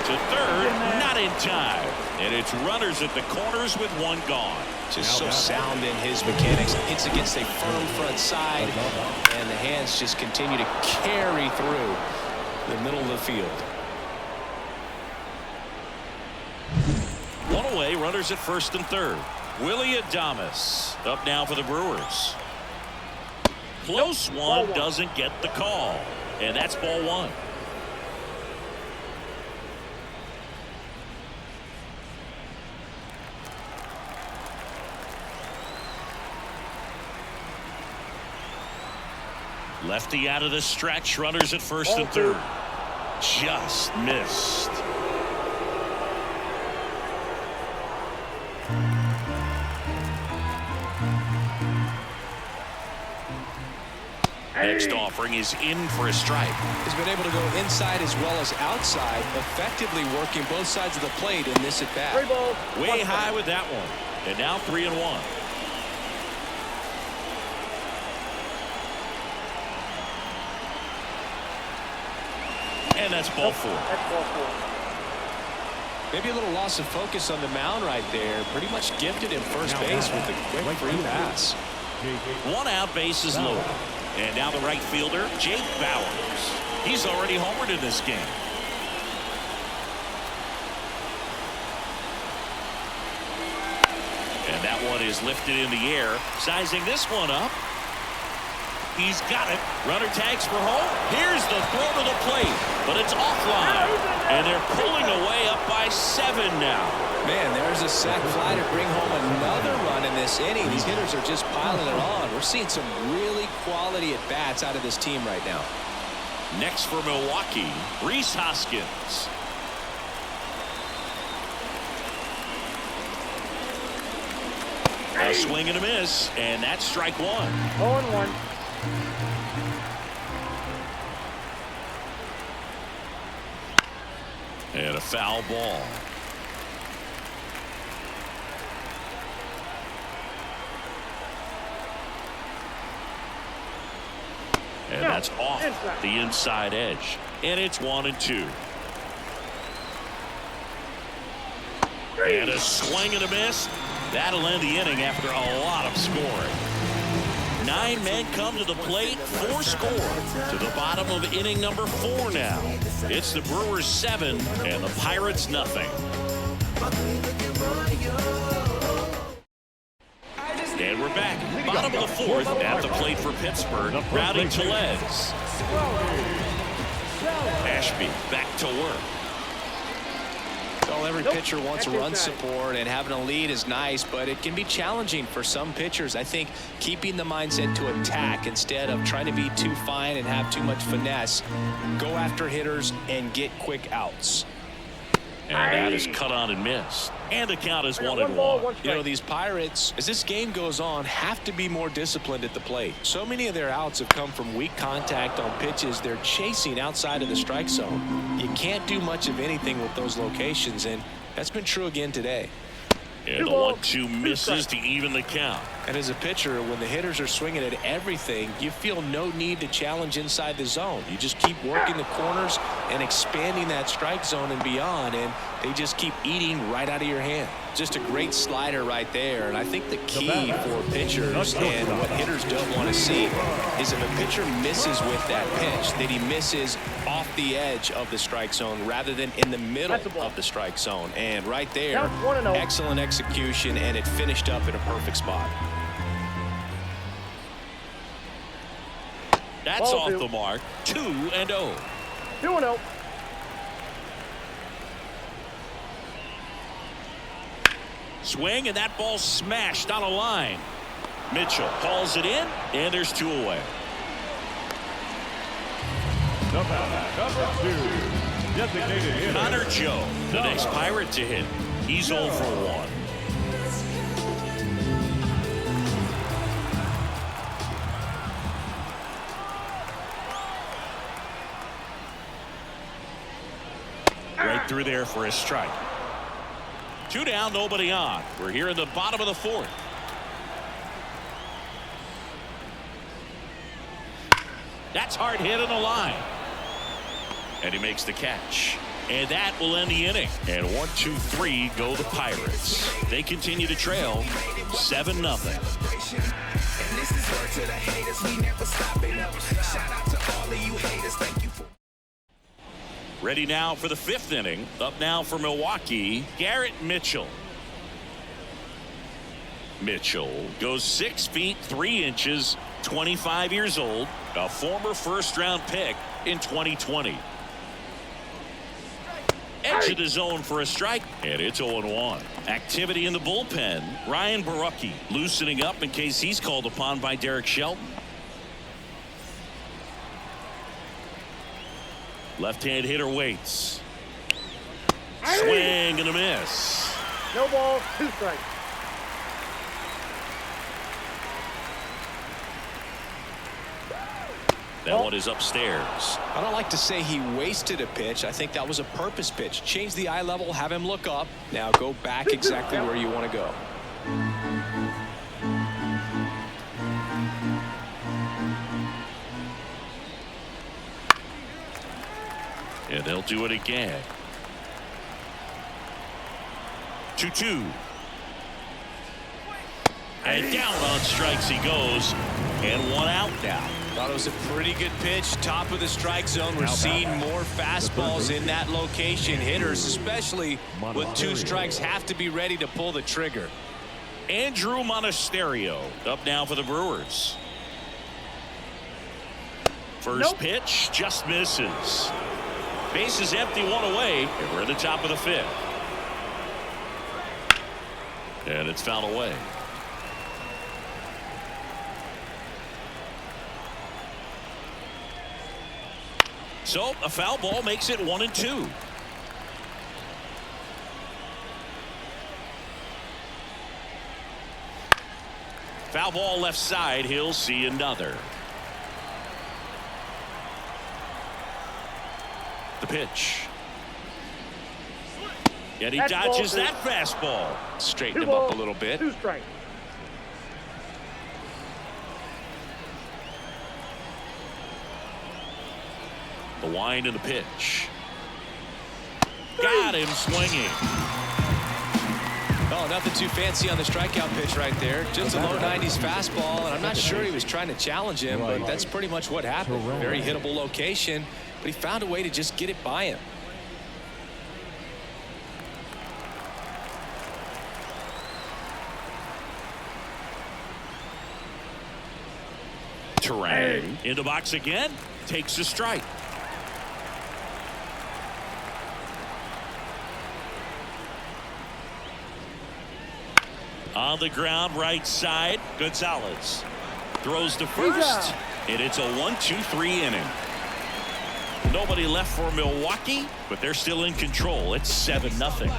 [SPEAKER 1] To third, not in time. And it's runners at the corners with one gone.
[SPEAKER 3] Just so sound in his mechanics. Hits against a firm front side, and the hands just continue to carry through the middle of the field.
[SPEAKER 1] One away, runners at first and third. Willie Adames up now for the Brewers. Close one, doesn't get the call, and that's ball one. Lefty out of the stretch, runners at first and third. Just missed. Next offering is in for a strike.
[SPEAKER 3] He's been able to go inside as well as outside, effectively working both sides of the plate in this at bat.
[SPEAKER 4] 3 balls.
[SPEAKER 1] Way high with that one. And now 3-1. And that's ball four.
[SPEAKER 4] That's ball 4.
[SPEAKER 3] Maybe a little loss of focus on the mound right there. Pretty much gifted him first base with a quick free pass.
[SPEAKER 1] One out, bases loaded. And now the right fielder, Jake Bauers. He's already homered in this game. And that one is lifted in the air. Sizing this one up. He's got it. Runner tags for home. Here's the throw to the plate, but it's offline. And they're pulling away up by 7 now.
[SPEAKER 3] Man, there's a sac fly to bring home another run in this inning. These hitters are just piling it on. We're seeing some really quality at bats out of this team right now.
[SPEAKER 1] Next for Milwaukee, Rhys Hoskins. A swing and a miss, and that's strike one.
[SPEAKER 4] 0-1.
[SPEAKER 1] And a foul ball. And that's off the inside edge. And it's 1-2. And a swing and a miss. That'll end the inning after a lot of scoring. 9 men come to the plate, 4 score. To the bottom of inning number 4 now. It's the Brewers 7 and the Pirates nothing. And we're back. Bottom of the 4th at the plate for Pittsburgh. Rowdy Tellez. Ashby back to work.
[SPEAKER 3] Well, every pitcher wants run support, and having a lead is nice, but it can be challenging for some pitchers. I think keeping the mindset to attack instead of trying to be too fine and have too much finesse. Go after hitters and get quick outs.
[SPEAKER 1] And that is cut on and missed. And the count is 1-1.
[SPEAKER 3] You know, these Pirates, as this game goes on, have to be more disciplined at the plate. So many of their outs have come from weak contact on pitches they're chasing outside of the strike zone. You can't do much of anything with those locations, and that's been true again today.
[SPEAKER 1] And the 1-2 misses to even the count.
[SPEAKER 3] And as a pitcher, when the hitters are swinging at everything, you feel no need to challenge inside the zone. You just keep working the corners and expanding that strike zone and beyond, and they just keep eating right out of your hand. Just a great slider right there. And I think the key for pitchers and what hitters don't want to see is if a pitcher misses with that pitch, that he misses off the edge of the strike zone rather than in the middle of the strike zone. And right there, excellent execution, and it finished up in a perfect spot.
[SPEAKER 1] That's off the mark. 2-0.
[SPEAKER 4] 2-0.
[SPEAKER 1] Swing, and that ball smashed on a line. Mitchell calls it in, and there's 2 away.
[SPEAKER 5] The batter, number 2, designated hitter.
[SPEAKER 1] Connor Joe, the next Pirate to hit. He's 0 for 1. Right through there for a strike. 2 down, nobody on. We're here in the bottom of the 4th. That's hard hit on the line. And he makes the catch. And that will end the inning. And 1, 2, 3 go the Pirates. They continue to trail 7-0. Ready now for the 5th inning. Up now for Milwaukee, Garrett Mitchell. Mitchell goes 6 feet 3 inches, 25 years old, a former first-round pick in 2020. Edge of the zone for a strike, and it's 0-1. Activity in the bullpen. Ryan Barucki loosening up in case he's called upon by Derek Shelton. Left-hand hitter waits. Swing and a miss.
[SPEAKER 4] No ball, 2 strikes.
[SPEAKER 1] That one is upstairs.
[SPEAKER 3] I don't like to say he wasted a pitch. I think that was a purpose pitch. Change the eye level, have him look up. Now go back exactly where you want to go.
[SPEAKER 1] And they'll do it again. 2-2. And down on strikes he goes. And 1 out now.
[SPEAKER 3] Thought it was a pretty good pitch. Top of the strike zone. We're seeing more fastballs in that location. Hitters, especially with 2 strikes, have to be ready to pull the trigger.
[SPEAKER 1] Andrew Monasterio up now for the Brewers. First pitch just misses. Base is empty, 1 away, and we're at the top of the 5th. And it's fouled away. So a foul ball makes it 1-2. Foul ball left side. He'll see another. The pitch. And he dodges that fastball.
[SPEAKER 3] Straighten him up a little bit.
[SPEAKER 4] 2 strikes.
[SPEAKER 1] The wind and the pitch. Got him swinging.
[SPEAKER 3] Oh, nothing too fancy on the strikeout pitch right there. Just a low 90s fastball, and I'm not sure he was trying to challenge him, but that's pretty much what happened. Very hittable location, but he found a way to just get it by him.
[SPEAKER 1] Terang in the box again. Takes a strike. On the ground, right side. Gonzalez throws to first, and it's a 1-2-3 inning. Nobody left for Milwaukee, but they're still in control. It's 7-0.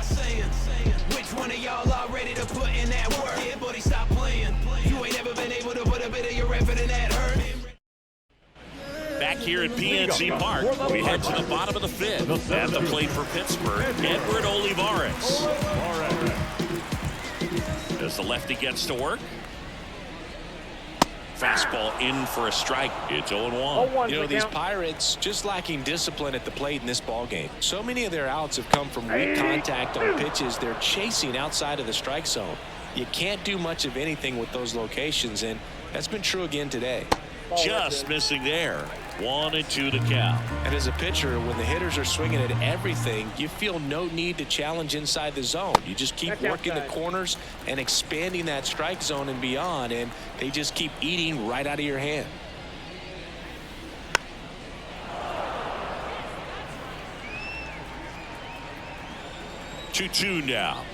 [SPEAKER 7] Which one of y'all are ready to put in that work? Yeah, buddy, stop playing. You ain't ever been able to put a bit of your effort in that hurt.
[SPEAKER 1] Back here at PNC Park, we head to the bottom of the 5th. At the plate for Pittsburgh, Edward Olivares. As the lefty gets to work. Fastball in for a strike. It's 0-1.
[SPEAKER 3] You know, these Pirates just lacking discipline at the plate in this ballgame. So many of their outs have come from weak contact on pitches they're chasing outside of the strike zone. You can't do much of anything with those locations, and that's been true again today.
[SPEAKER 1] Just missing there. 1-2 to count.
[SPEAKER 3] And as a pitcher, when the hitters are swinging at everything, you feel no need to challenge inside the zone. You just keep working the corners and expanding that strike zone and beyond, and they just keep eating right out of your hand. Two now.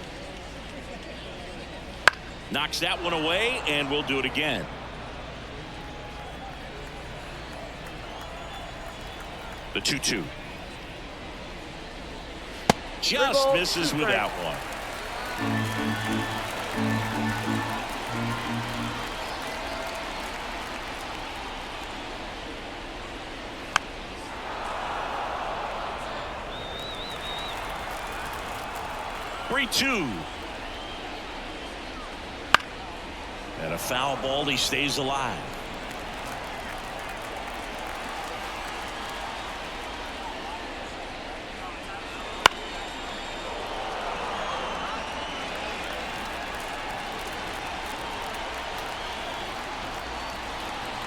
[SPEAKER 1] Knocks that one away, and we'll do it again. The 2-2. Just misses with that one. Three-two. And a foul ball. He stays alive.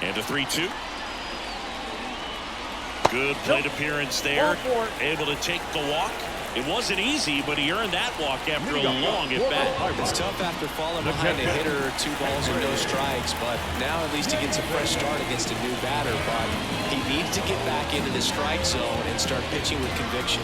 [SPEAKER 1] And a 3-2. Good plate appearance there. Able to take the walk. It wasn't easy, but he earned that walk after a long at bat.
[SPEAKER 3] It's tough after falling behind a hitter, 2 balls and no strikes, but now at least he gets a fresh start against a new batter. But he needs to get back into the strike zone and start pitching with conviction.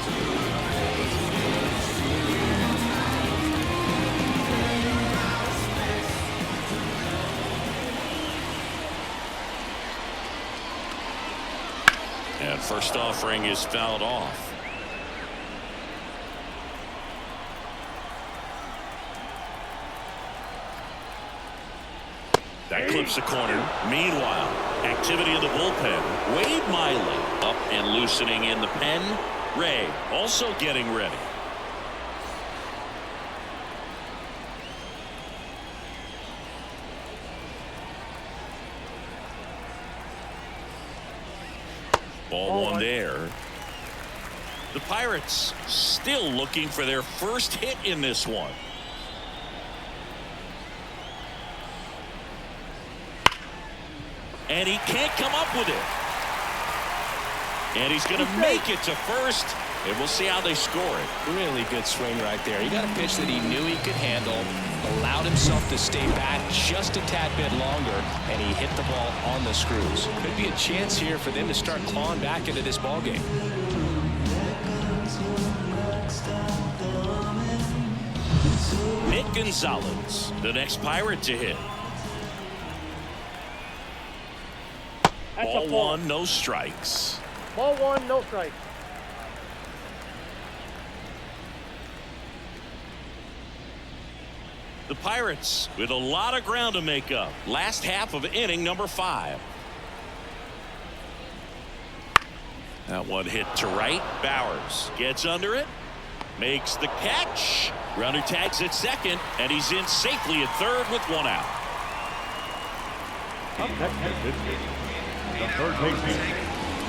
[SPEAKER 1] And first offering is fouled off. That clips the corner. Meanwhile, activity in the bullpen. Wade Miley up and loosening in the pen. Ray also getting ready. Ball one there. The Pirates still looking for their first hit in this one. And he can't come up with it. And he's going to make it to first. And we'll see how they score it.
[SPEAKER 3] Really good swing right there. He got a pitch that he knew he could handle, allowed himself to stay back just a tad bit longer, and he hit the ball on the screws. Could be a chance here for them to start clawing back into this ball game.
[SPEAKER 1] Nick Gonzalez, the next Pirate to hit. Ball one, no strikes.
[SPEAKER 4] Ball one, no strikes.
[SPEAKER 1] The Pirates with a lot of ground to make up. Last half of inning number 5. That one hit to right. Bowers gets under it. Makes the catch. Runner tags at second. And he's in safely at third with 1 out.
[SPEAKER 5] Up next, the third baseman,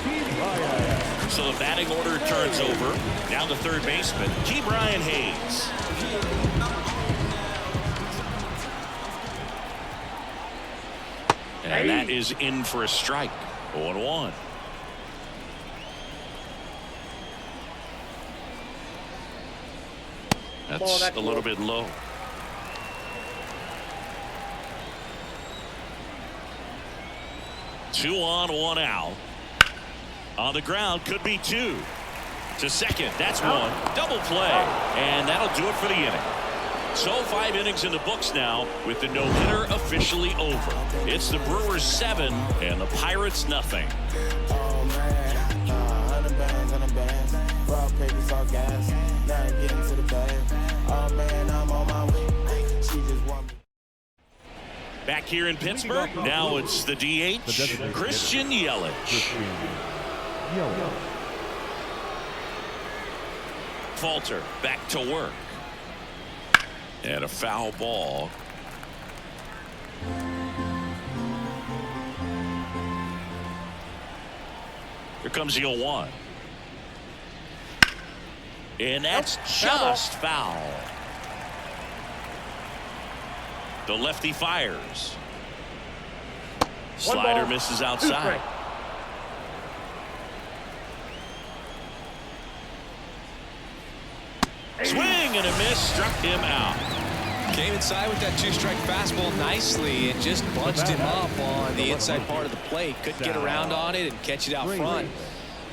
[SPEAKER 5] Ke'Bryan.
[SPEAKER 1] So the batting order turns over. Now the third baseman, Ke'Bryan Hayes. And that is in for a strike. 0-1. That's a little bit low. Two on, 1 out. On the ground, could be 2. To second, that's 1. Double play. And that'll do it for the inning. So 5 innings in the books now with the no-hitter officially over. It's the Brewers 7 and the Pirates nothing.
[SPEAKER 8] Oh man, 100 bands, raw papers, all gas. Now I'm getting to the bag. Oh man, I'm on my way. She just want me.
[SPEAKER 1] Back here in Pittsburgh, now it's the DH, Christian Yelich. Falter back to work. And a foul ball. Here comes the 0-1. And that's just foul. The lefty fires. Slider misses outside. Swing and a miss, struck him out.
[SPEAKER 3] Came inside with that 2-strike fastball nicely and just bunched him up on the inside part of the plate. Couldn't get around on it and catch it out front.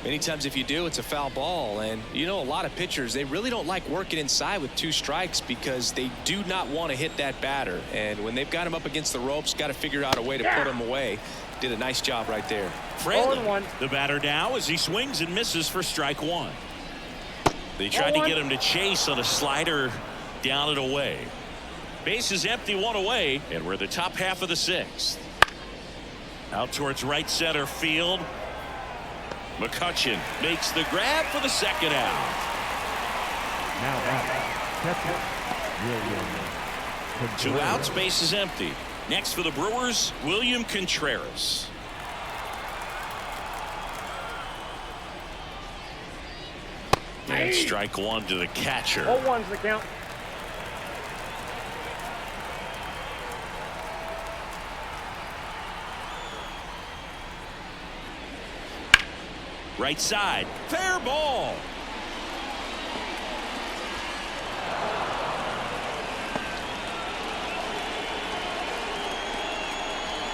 [SPEAKER 3] Many times if you do, it's a foul ball. And you know, a lot of pitchers, they really don't like working inside with 2 strikes because they do not want to hit that batter. And when they've got him up against the ropes, got to figure out a way to put him away. Did a nice job right there.
[SPEAKER 1] Fraley, the batter now, as he swings and misses for strike 1. They tried to get him to chase on a slider down and away. Base is empty, 1 away, and we're the top half of the 6th. Out towards right center field. McCutchen makes the grab for the 2nd out.
[SPEAKER 5] Now catcher, William.
[SPEAKER 1] 2 outs, base is empty. Next for the Brewers, William Contreras. And strike 1 to the catcher.
[SPEAKER 4] 0-1's the count.
[SPEAKER 1] Right side, fair ball.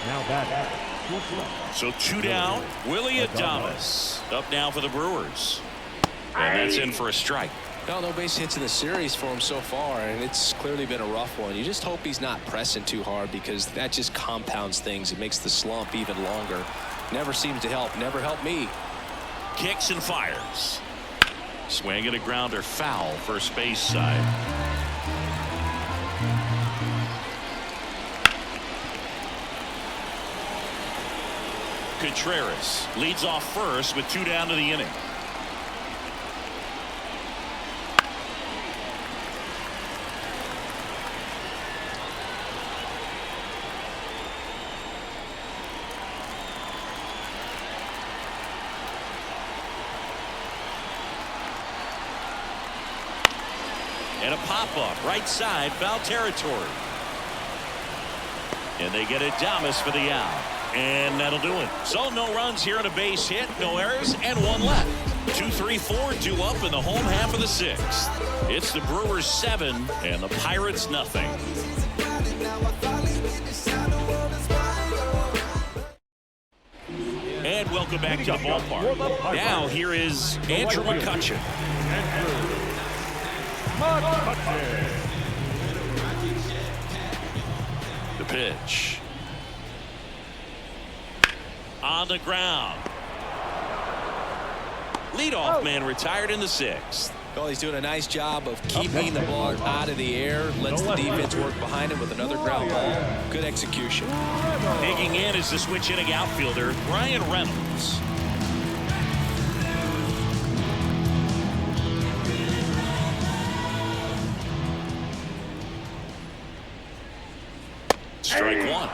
[SPEAKER 5] Now back.
[SPEAKER 1] So 2 down, Willie Adames up now for the Brewers. And that's in for a strike.
[SPEAKER 3] Well, no base hits in the series for him so far, and it's clearly been a rough one. You just hope he's not pressing too hard because that just compounds things. It makes the slump even longer. Never seems to help. Never helped me.
[SPEAKER 1] Kicks and fires. Swing and a grounder, foul, first base side. Contreras leads off first with 2 down to the inning. And a pop-up right side, foul territory. And they get Adames for the out. And that'll do it. So no runs here on a base hit, no errors, and 1 left. 2-3-4, 2 up in the home half of the 6th. It's the Brewers 7 and the Pirates nothing. And welcome back to the ballpark. Now here is Andrew McCutchen. The pitch. On the ground. Leadoff man retired in the 6th.
[SPEAKER 3] Well, he's doing a nice job of keeping the ball out of the air. Lets the defense work behind him with another ground ball. Good execution.
[SPEAKER 1] Digging in is the switch hitting outfielder, Brian Reynolds. Strike 1.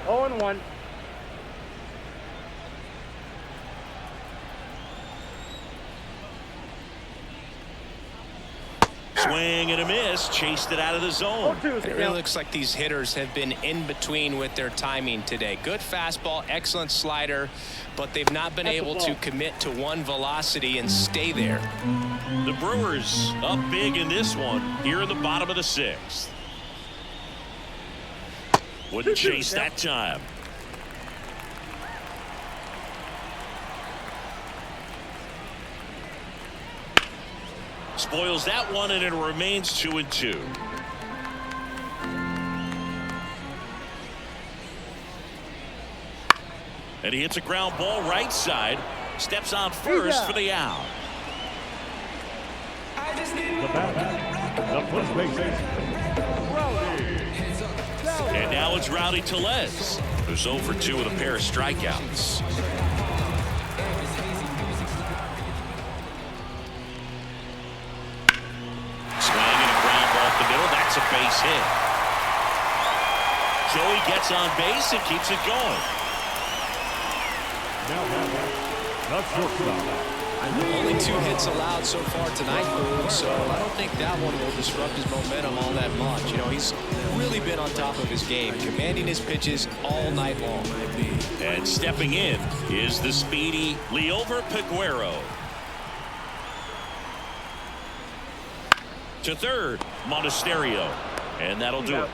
[SPEAKER 4] 0-1.
[SPEAKER 1] Swing and a miss, chased it out of the zone.
[SPEAKER 3] It really looks like these hitters have been in between with their timing today. Good fastball, excellent slider, but they've not been able to commit to one velocity and stay there.
[SPEAKER 1] The Brewers up big in this one here in the bottom of the 6th. Wouldn't chase that time. Spoils that one, and it remains 2-2. And he hits a ground ball right side. Steps on first for the out.
[SPEAKER 5] The batter, the first baseman, Rowdy.
[SPEAKER 1] And now it's Rowdy Tellez, who's 0 for 2 with a pair of strikeouts. A base hit. Joey gets on base and keeps it going.
[SPEAKER 5] Now the shortstop.
[SPEAKER 3] Only 2 hits allowed so far tonight, so I don't think that one will disrupt his momentum all that much. You know, he's really been on top of his game, commanding his pitches all night long.
[SPEAKER 1] And stepping in is the speedy Liover Peguero. To third, Monasterio, and that'll do it.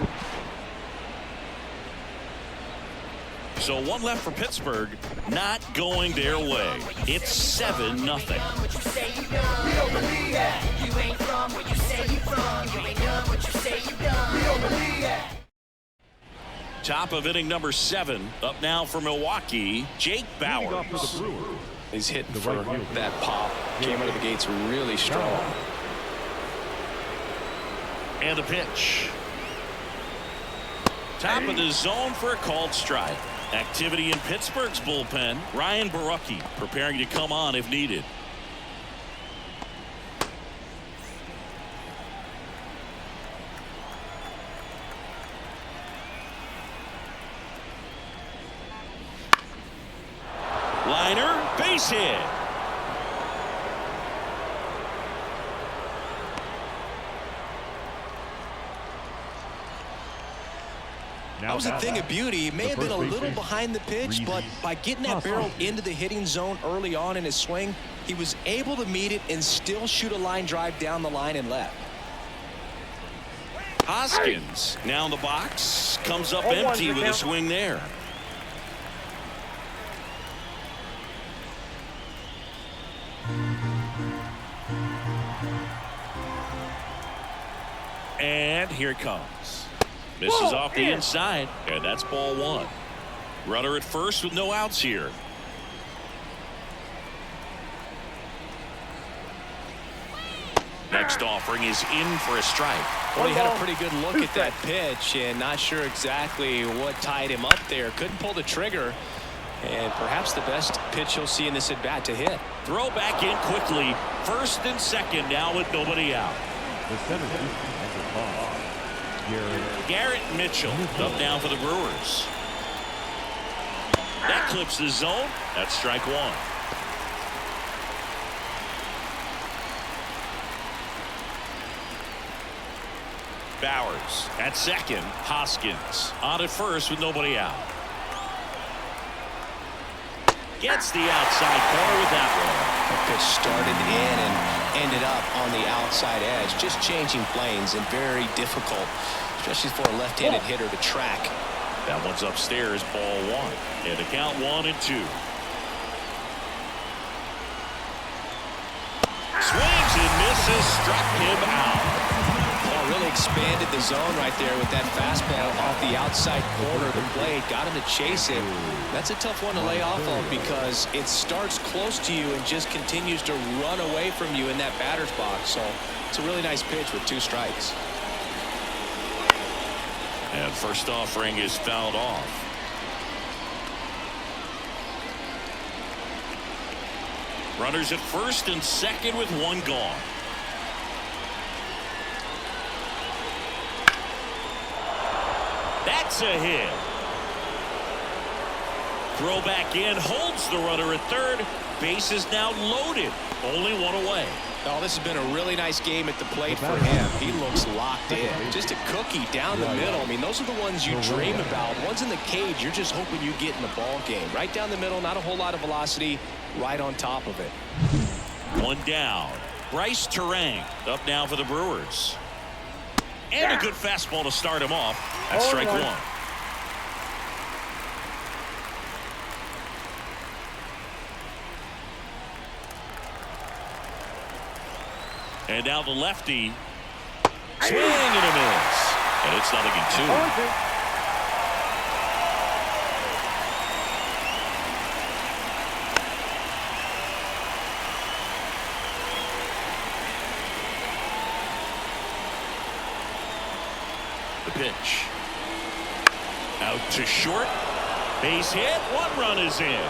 [SPEAKER 1] So one left for Pittsburgh, not going their way. It's 7-0. Top of inning number 7. Up now for Milwaukee, Jake Bauers.
[SPEAKER 3] He's hitting for that pop. Came out of the gates really strong.
[SPEAKER 1] And a pitch. Top of the zone for a called strike. Activity in Pittsburgh's bullpen. Ryan Borucki preparing to come on if needed. Liner, base hit.
[SPEAKER 3] That was a thing of beauty. He may have been a little behind the pitch, but by getting that barrel into the hitting zone early on in his swing, he was able to meet it and still shoot a line drive down the line and left.
[SPEAKER 1] Hoskins now in the box, comes up empty with a swing there. And here it comes. Misses off the inside, and that's ball 1. Runner at first with no outs here. Next offering is in for a strike.
[SPEAKER 3] Well, he had a pretty good look at that pitch and not sure exactly what tied him up there. Couldn't pull the trigger, and perhaps the best pitch he'll see in this at-bat to hit.
[SPEAKER 1] Throw back in quickly. First and second now with nobody out.
[SPEAKER 5] The center fielder ball.
[SPEAKER 1] Garrett Mitchell up now for the Brewers. That clips the zone. That's strike 1. Bauers at second. Hoskins on at first with nobody out. Gets the outside corner with that one.
[SPEAKER 3] The pitch started in and ended up on the outside edge, just changing planes, and very difficult, especially for a left-handed hitter to track.
[SPEAKER 1] That one's upstairs, ball 1. And the count 1 and 2. Swings and misses, struck him out.
[SPEAKER 3] Really expanded the zone right there with that fastball off the outside corner of the plate. Got him to chase it. That's a tough one to lay off of because it starts close to you and just continues to run away from you in that batter's box. So it's a really nice pitch with 2 strikes.
[SPEAKER 1] And first offering is fouled off. Runners at first and second with 1 gone. That's a hit. Throw back in, holds the runner at third. Base is now loaded. Only 1 away.
[SPEAKER 3] Oh, this has been a really nice game at the plate for him. He looks locked in. Just a cookie down the middle. I mean, those are the ones you dream about. Ones in the cage, you're just hoping you get in the ball game. Right down the middle, not a whole lot of velocity, right on top of it.
[SPEAKER 1] 1 down. Bryce Terang up now for the Brewers. And a good fastball to start him off. That's strike 1. And now the lefty. Swing and a miss. And it's 0-2. The pitch. Out to short. Base hit. 1 run is in.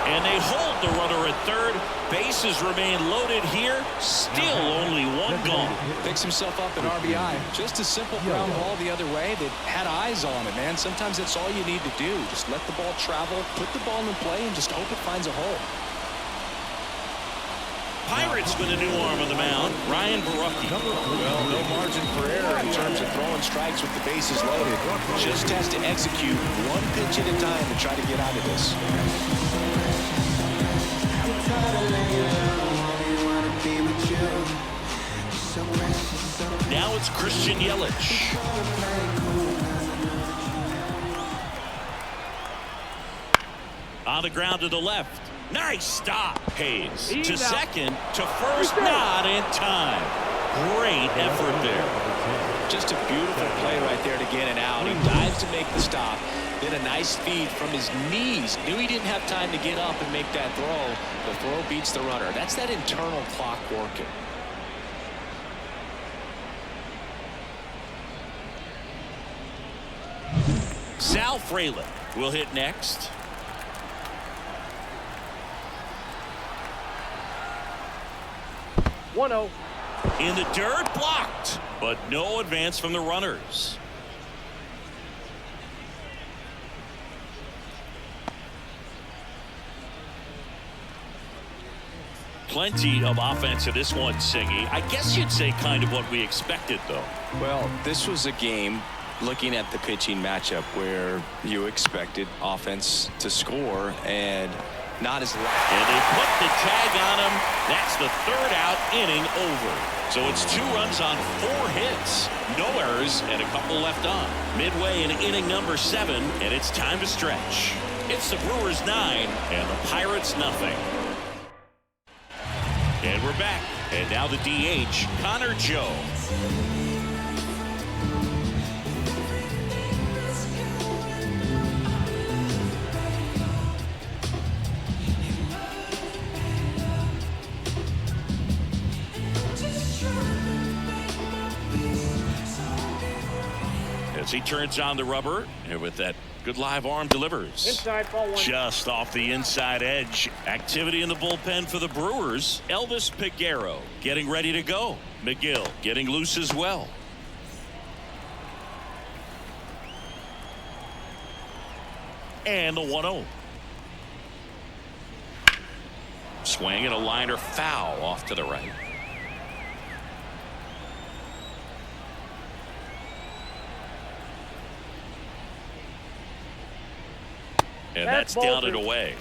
[SPEAKER 1] And they hold the runner at third. Bases remain loaded here. Still only 1 gone.
[SPEAKER 3] Picks himself up an RBI. Just a simple ground ball the other way that had eyes on it, man. Sometimes that's all you need to do. Just let the ball travel, put the ball in play, and just hope it finds a hole.
[SPEAKER 1] Pirates with a new arm on the mound. Ryan Borucki.
[SPEAKER 3] Well, no margin for error in terms of throwing strikes with the bases loaded. Just has to execute 1 pitch at a time to try to get out of this.
[SPEAKER 1] Now it's Christian Yelich. On the ground to the left. Nice stop. Hayes
[SPEAKER 4] He's
[SPEAKER 1] to
[SPEAKER 4] out.
[SPEAKER 1] second, to first, not in time. Great effort there.
[SPEAKER 3] Just a beautiful play right there to get it out. He dives to make the stop. Then a nice feed from his knees. Knew he didn't have time to get up and make that throw. The throw beats the runner. That's that internal clock working.
[SPEAKER 1] Sal Frelick will hit next.
[SPEAKER 4] One-oh.
[SPEAKER 1] In the dirt, blocked, but no advance from the runners. Plenty of offense in this one, Singy. I guess you'd say kind of what we expected, though.
[SPEAKER 3] Well, this was a game, looking at the pitching matchup, where you expected offense to score and not as loud.
[SPEAKER 1] And they put the tag on him. That's the third out, inning over. So it's 2 runs on 4 hits. No errors and a couple left on. Midway in inning number 7, and it's time to stretch. It's the Brewers 9 and the Pirates nothing. And we're back. And now the DH, Connor Joe. As he turns on the rubber, and with that good live arm delivers.
[SPEAKER 4] Inside, ball 1.
[SPEAKER 1] Just off the inside edge. Activity in the bullpen for the Brewers. Elvis Peguero getting ready to go. McGill getting loose as well. And the 1-0. Swing and a liner foul off to the right. And that's down and away.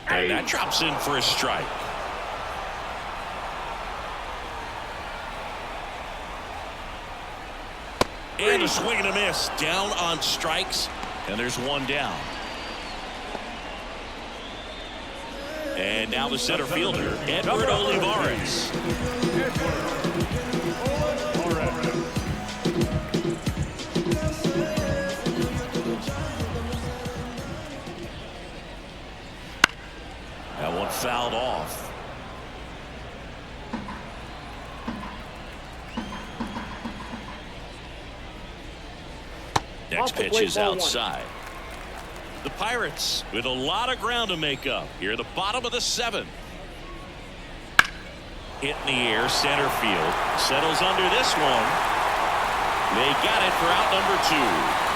[SPEAKER 1] And that drops in for a strike. And a swing and a miss. Down on strikes. And there's 1 down. And now the center fielder, Edward Olivares. That one fouled off. Next pitch is outside. The Pirates with a lot of ground to make up here at the bottom of the 7th. Hit in the air, center field. Settles under this one. They got it for out number 2.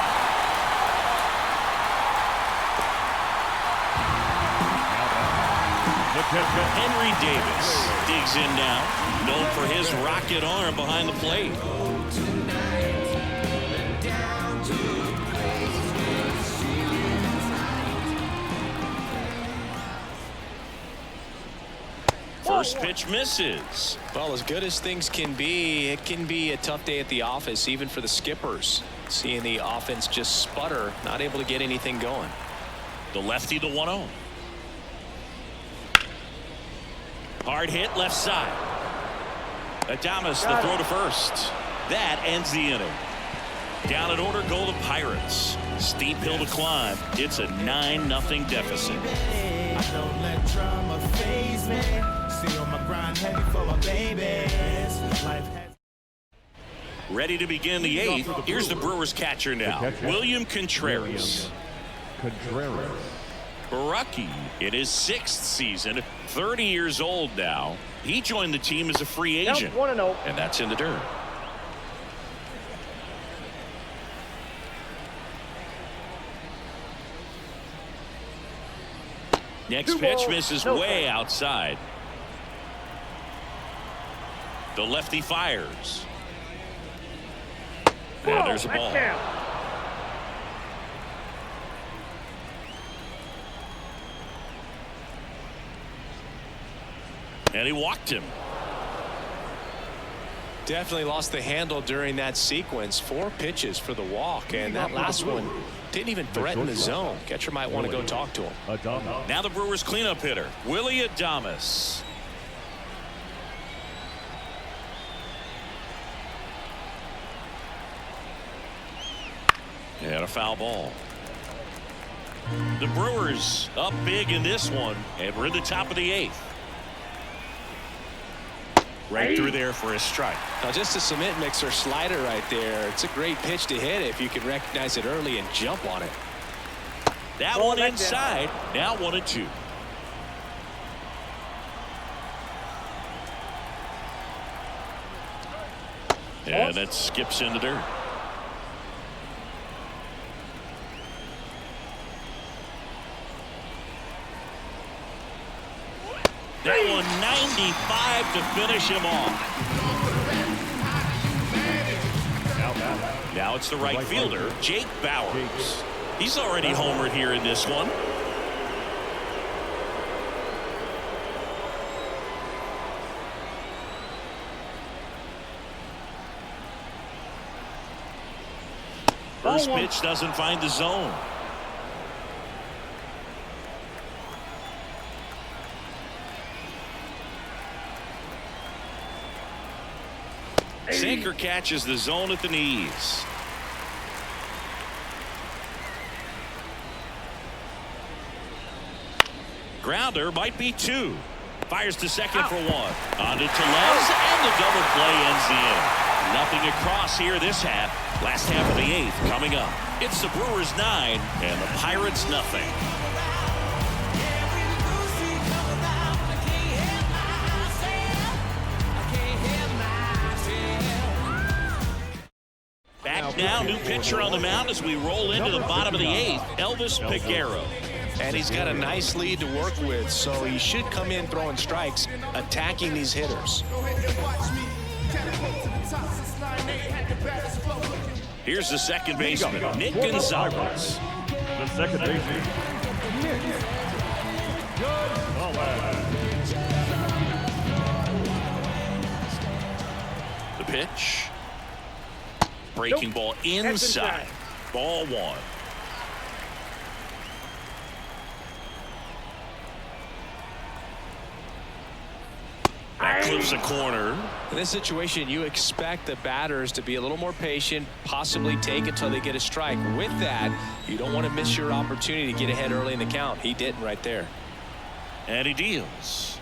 [SPEAKER 1] Henry Davis digs in now, known for his rocket arm behind the plate. First pitch misses.
[SPEAKER 3] Well, as good as things can be, it can be a tough day at the office, even for the skippers. Seeing the offense just sputter, not able to get anything going.
[SPEAKER 1] The lefty, the 1-0. Hard hit left side. Adames, the throw to first. That ends the inning. Down in order go the Pirates. Steep hill to climb. It's a 9-0 deficit.
[SPEAKER 6] I don't let drama faze me. Stay on my grind heavy for my babies. Life has
[SPEAKER 1] Ready to begin the 8th. Here's the Brewers catcher now, William Contreras. Rookie in his 6th season, 30 years old now. He joined the team as a free agent.
[SPEAKER 4] 1-0.
[SPEAKER 1] And that's in the dirt. Next pitch misses way outside. The lefty fires. And there's a ball. And he walked him.
[SPEAKER 3] Definitely lost the handle during that sequence. 4 pitches for the walk, and that last one didn't even threaten the zone. Catcher might want to go talk to him.
[SPEAKER 1] Now the Brewers cleanup hitter, Willie Adames. And a foul ball. The Brewers up big in this one, and we're in the top of the 8th. Right through there for a strike.
[SPEAKER 3] Now just a cement mixer slider right there. It's a great pitch to hit if you can recognize it early and jump on it.
[SPEAKER 1] That one inside. Now 1-2. And that skips into dirt. That one 95 to finish him off. Now it's the right fielder, Jake Bauers. He's already homered here in this one. First pitch doesn't find the zone. Sinker catches the zone at the knees. Grounder might be 2. Fires to second for 1. On to Tellez, and the double play ends the inning. Nothing across here this half. Last half of the 8th coming up. It's the Brewers 9 and the Pirates nothing. Back now, new pitcher on the mound as we roll into the bottom of the 8th, Elvis Peguero.
[SPEAKER 3] And he's got a nice lead to work with, so he should come in throwing strikes, attacking these hitters.
[SPEAKER 1] Here's the second baseman, Nick Gonzalez.
[SPEAKER 5] The second baseman, Nick Gonzalez.
[SPEAKER 1] The pitch. Breaking ball inside. Ball 1. That clips the corner.
[SPEAKER 3] In this situation, you expect the batters to be a little more patient, possibly take until they get a strike. With that, you don't want to miss your opportunity to get ahead early in the count. He didn't right there.
[SPEAKER 1] And he deals.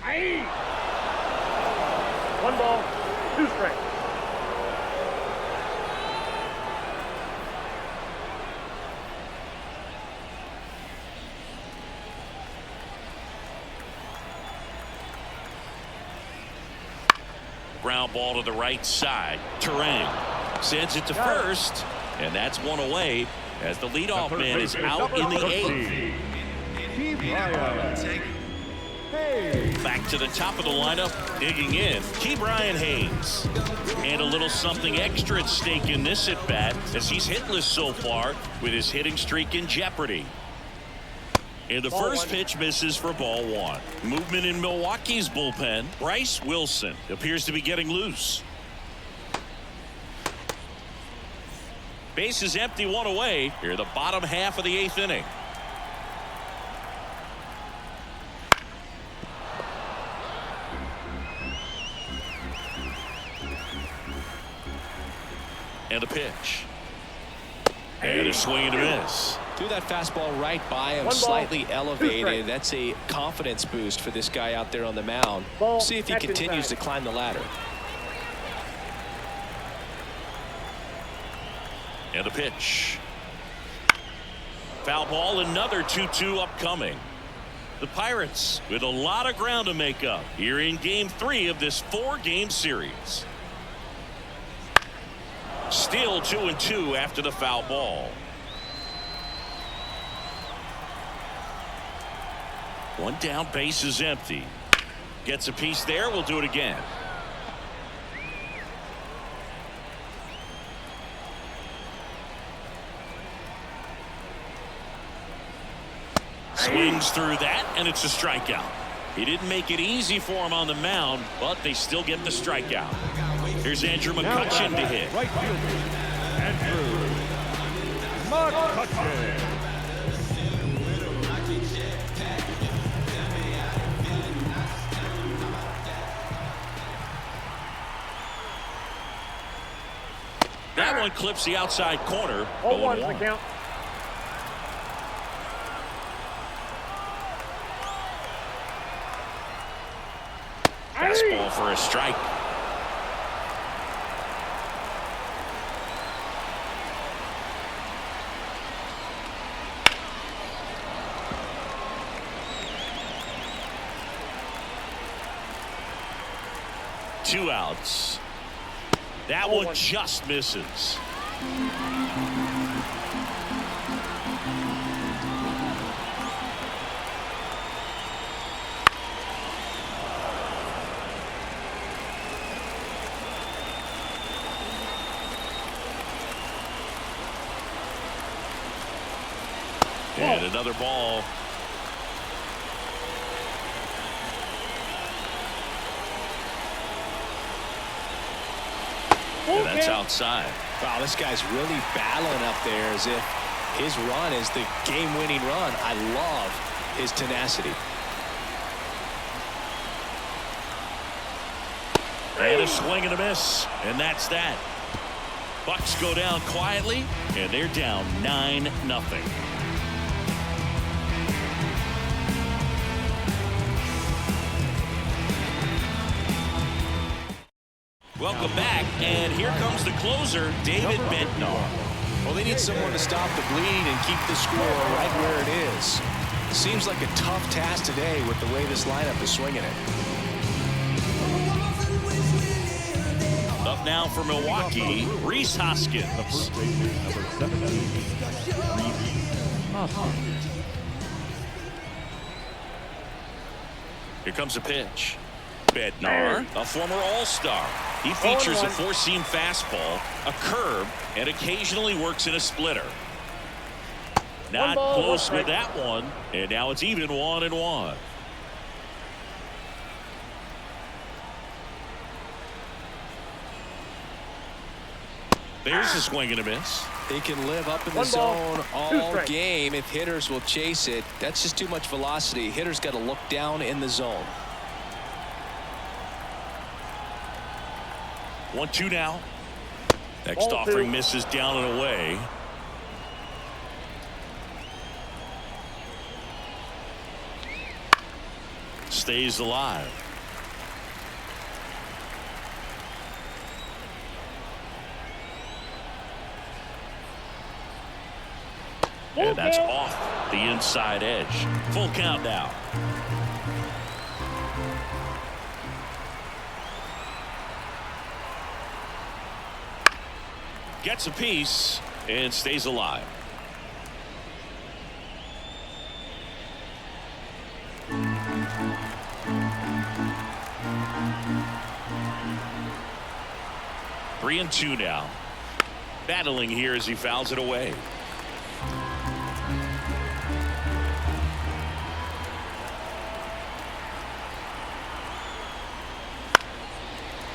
[SPEAKER 4] 1 ball, 2 strikes.
[SPEAKER 1] Ground ball to the right side. Terang sends it to first, and that's 1 away as the leadoff man is out in the 8th. Back to the top of the lineup, digging in, Ke'Bryan Hayes. And a little something extra at stake in this at-bat as he's hitless so far with his hitting streak in jeopardy. And the first pitch misses for ball 1. Movement in Milwaukee's bullpen. Bryce Wilson appears to be getting loose. Base is empty, 1 away. Here the bottom half of the 8th inning. And a pitch. And a swing and a miss.
[SPEAKER 3] Threw that fastball right by him, slightly elevated. That's a confidence boost for this guy out there on the mound. See if he continues to climb the ladder.
[SPEAKER 1] And a pitch. Foul ball, another 2-2 upcoming. The Pirates with a lot of ground to make up here in Game 3 of this 4-game series. Still 2-2 after the foul ball. One down, base is empty. Gets a piece there. We'll do it again. Swings through that, and it's a strikeout. He didn't make it easy for him on the mound, but they still get the strikeout. Here's Andrew
[SPEAKER 5] Now
[SPEAKER 1] McCutcheon to
[SPEAKER 5] back,
[SPEAKER 1] hit.
[SPEAKER 5] right fielder, Andrew McCutcheon.
[SPEAKER 1] That one clips the outside corner.
[SPEAKER 4] 0-1
[SPEAKER 1] 0-1.
[SPEAKER 4] the count.
[SPEAKER 1] Fastball for a strike. Two outs. That one just misses. And another ball. And that's outside.
[SPEAKER 3] Wow, this guy's really battling up there as if his run is the game-winning run. I love his tenacity.
[SPEAKER 1] And a swing and a miss. And that's that. Bucks go down quietly, and they're down 9-0. Welcome back, and here comes the closer, David Bednar.
[SPEAKER 3] Well, they need someone to stop the bleed and keep the score right where it is. Seems like a tough task today with the way this lineup is swinging it.
[SPEAKER 1] Up now for Milwaukee, Rhys Hoskins.
[SPEAKER 5] The first baseman, number 17, Rhys Hoskins.
[SPEAKER 1] Here comes a pitch. Bednar, a former All-Star. He features a four-seam fastball, a curve, and occasionally works in a splitter. Not close with that one, and now it's even 1-1. There's a swing and a miss.
[SPEAKER 3] They can live up in the zone all game if hitters will chase it. That's just too much velocity. Hitters got to look down in the zone.
[SPEAKER 1] 1-2 now. Next offering misses down and away. Stays alive. And that's off the inside edge. Full count now. Gets a piece and stays alive. Three and two now. Battling here as he fouls it away.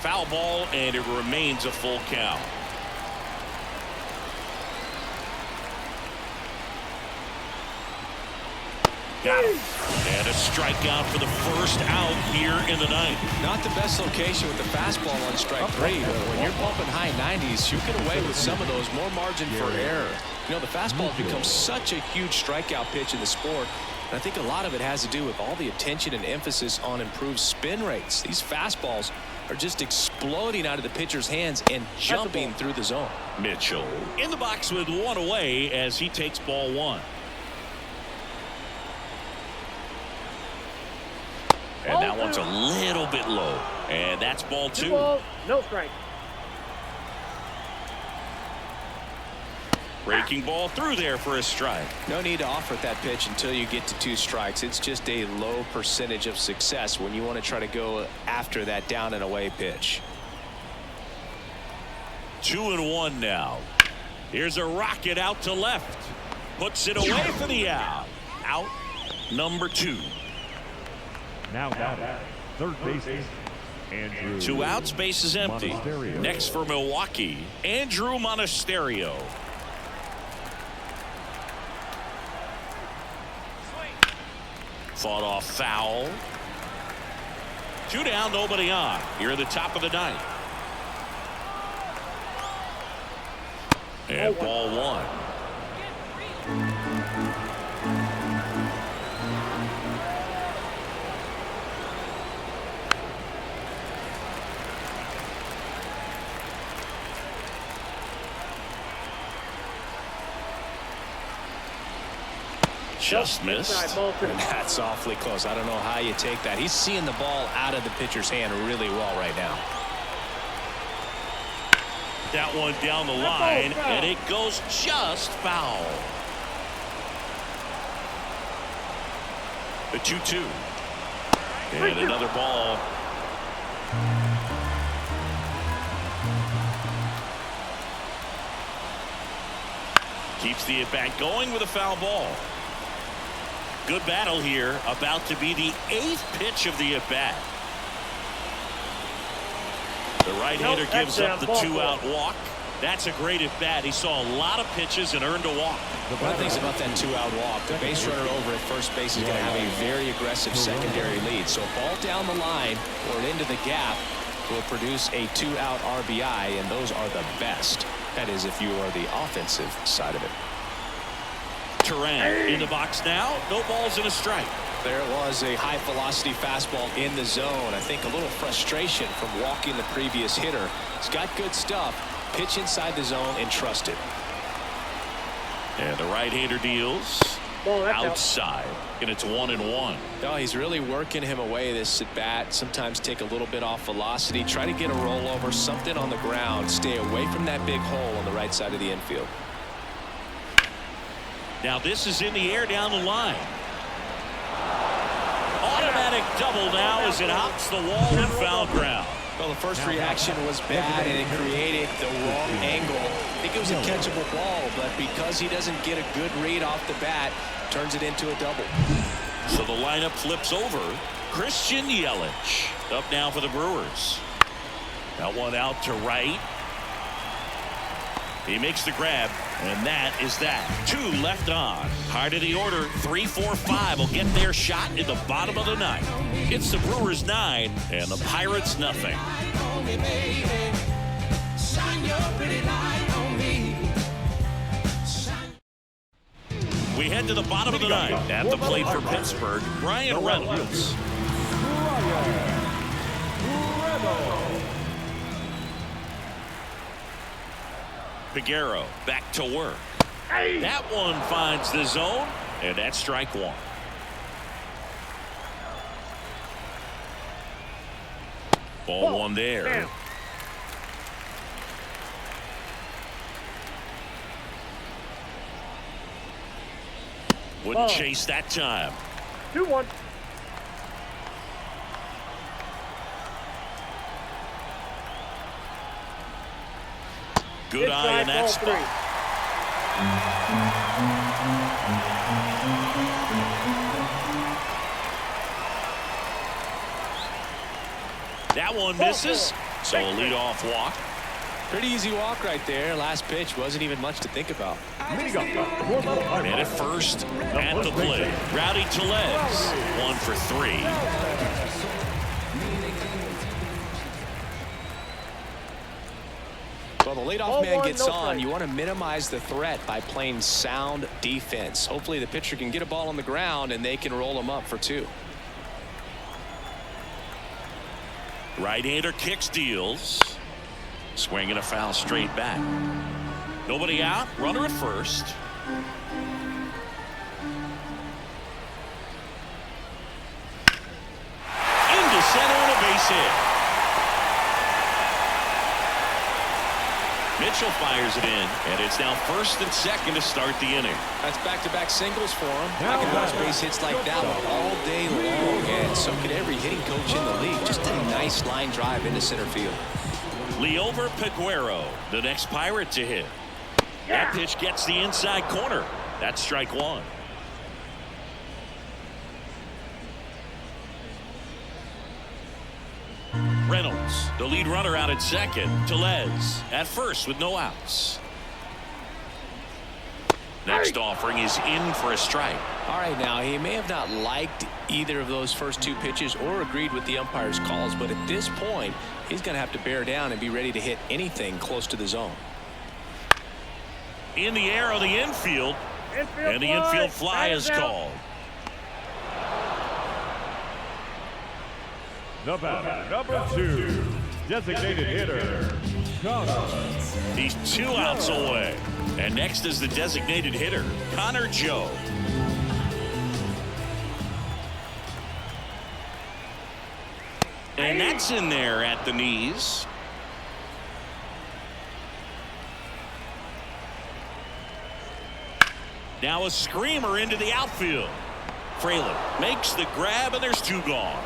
[SPEAKER 1] Foul ball, and it remains a full count. Got him. And a strikeout for the first out here in the ninth.
[SPEAKER 3] Not the best location with the fastball on strike three, but when you're pumping high 90s, you get away with some of those, more margin for error. You know, the fastball has become such a huge strikeout pitch in the sport, and I think a lot of it has to do with all the attention and emphasis on improved spin rates. These fastballs are just exploding out of the pitcher's hands and jumping through the zone.
[SPEAKER 1] Mitchell in the box with one away as he takes ball one. And that one's a little bit low. And that's ball two.
[SPEAKER 4] No strike.
[SPEAKER 1] Breaking ball through there for a strike.
[SPEAKER 3] No need to offer that pitch until you get to two strikes. It's just a low percentage of success when you want to try to go after that down and away pitch. 2-1 now.
[SPEAKER 1] Here's a rocket out to left. Puts it away for the out. Out number two.
[SPEAKER 5] Now batting, third baseman, Andrew
[SPEAKER 1] 2 outs, base is empty.
[SPEAKER 5] Monasterio.
[SPEAKER 1] Next for Milwaukee, Andrew Monasterio. Fought off foul. 2 down, nobody on. Here at the top of the 9th. And ball 1. Just missed.
[SPEAKER 3] And that's awfully close. I don't know how you take that. He's seeing the ball out of the pitcher's hand really well right now.
[SPEAKER 1] That one down the line, and it goes just foul. The 2-2. And another ball. Keeps the at-bat going with a foul ball. Good battle here. About to be the 8th pitch of the at-bat. The right-hander gives up the 2-out walk. That's a great at-bat. He saw a lot of pitches and earned a walk.
[SPEAKER 3] One of the things about that 2-out walk, the base runner over at first base is going to have a very aggressive secondary lead. So a ball down the line or into the gap will produce a 2-out RBI, and those are the best. That is if you are the offensive side of it.
[SPEAKER 1] Turan in the box now. No balls and a strike.
[SPEAKER 3] There was a high velocity fastball in the zone. I think a little frustration from walking the previous hitter. He's got good stuff. Pitch inside the zone and trust it.
[SPEAKER 1] And the right-hander deals outside, and it's 1-1.
[SPEAKER 3] No, he's really working him away this at bat. Sometimes take a little bit off velocity, try to get a rollover, something on the ground, stay away from that big hole on the right side of the infield.
[SPEAKER 1] Now this is in the air down the line. Automatic double now as it hops the wall and foul ground.
[SPEAKER 3] Well, the first reaction was bad, and it created the wrong angle. I think it was a catchable ball, but because he doesn't get a good read off the bat, turns it into a double.
[SPEAKER 1] So the lineup flips over. Christian Yelich up now for the Brewers. That one out to right. He makes the grab, and that is that. 2 left on. Hard of the order, 3, 4, 5 will get their shot in the bottom of the 9th. It's the Brewers 9 and the Pirates nothing. We head to the bottom of the 9th. At the plate for Pittsburgh, Brian Reynolds. Figueroa back to work. That one finds the zone, and that's strike 1. Ball 1 there. Wouldn't chase that time.
[SPEAKER 4] 2-1.
[SPEAKER 1] Good eye in that spot. That one misses, so a leadoff walk.
[SPEAKER 3] Pretty easy walk right there. Last pitch wasn't even much to think about.
[SPEAKER 1] And at first, at the plate, Rowdy Tellez, 1 for 3.
[SPEAKER 3] Well, the leadoff man gets on. You want to minimize the threat by playing sound defense. Hopefully the pitcher can get a ball on the ground and they can roll him up for 2.
[SPEAKER 1] Right-hander kicks, deals. Swinging a foul straight back. Nobody out. Runner at first. Into center and a base hit. Mitchell fires it in, and it's now first and second to start the inning.
[SPEAKER 3] That's back-to-back singles for him. I can watch base hits like that one all day long, and so can every hitting coach in the league. Just a nice line drive into center field.
[SPEAKER 1] Liover Peguero, the next Pirate to hit. That pitch gets the inside corner. That's strike 1. Reynolds, the lead runner, out at second. Tellez at first with no outs. Next offering is in for a strike.
[SPEAKER 3] All right, now he may have not liked either of those first two pitches or agreed with the umpire's calls, but at this point he's going to have to bear down and be ready to hit anything close to the zone.
[SPEAKER 1] In the air on the infield, and the infield fly is called.
[SPEAKER 5] The batter, number 2, designated hitter, Connor.
[SPEAKER 1] He's 2 outs away. And next is the designated hitter, Connor Joe. And that's in there at the knees. Now a screamer into the outfield. Fraley makes the grab, and there's 2 gone.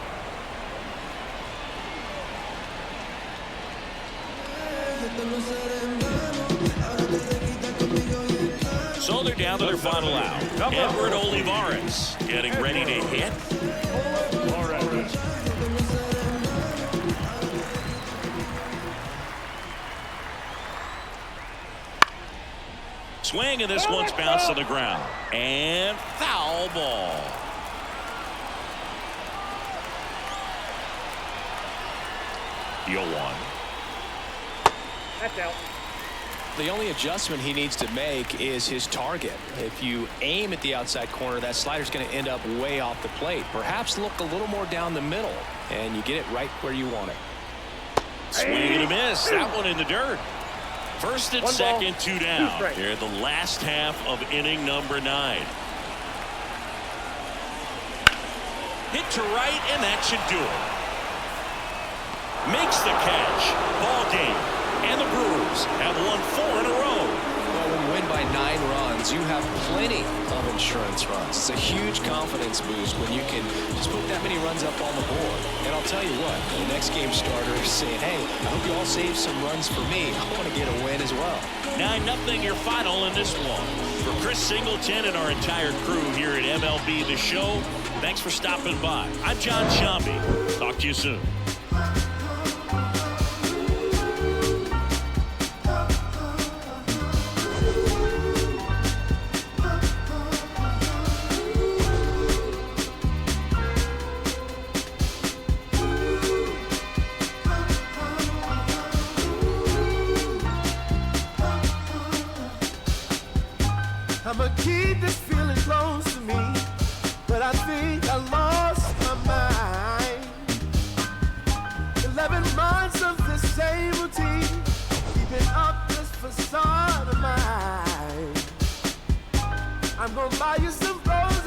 [SPEAKER 1] So they're down to their final out. Edward Olivares getting ready to hit. Swing, and this one's bounced to the ground. And foul ball. Deal 1.
[SPEAKER 4] That's out.
[SPEAKER 3] The only adjustment he needs to make is his target. If you aim at the outside corner, that slider's going to end up way off the plate. Perhaps look a little more down the middle, and you get it right where you want it.
[SPEAKER 1] Swing and a miss. That one in the dirt. First and second, 2 down. Here the last half of inning number 9. Hit to right, and that should do it. Makes the catch. Ball game. And the Brewers have won 4 in a row.
[SPEAKER 3] Well, when you win by 9 runs, you have plenty of insurance runs. It's a huge confidence boost when you can just put that many runs up on the board. And I'll tell you what, the next game starter is saying, hey, I hope you all save some runs for me. I want to get a win as well.
[SPEAKER 1] 9-0 your final in this one. For Chris Singleton and our entire crew here at MLB The Show, thanks for stopping by. I'm John Shambi. Talk to you soon.
[SPEAKER 6] I'ma keep this feeling close to me, but I think I lost my mind. 11 months of the same routine, keeping up this facade of mine. I'm gonna buy you some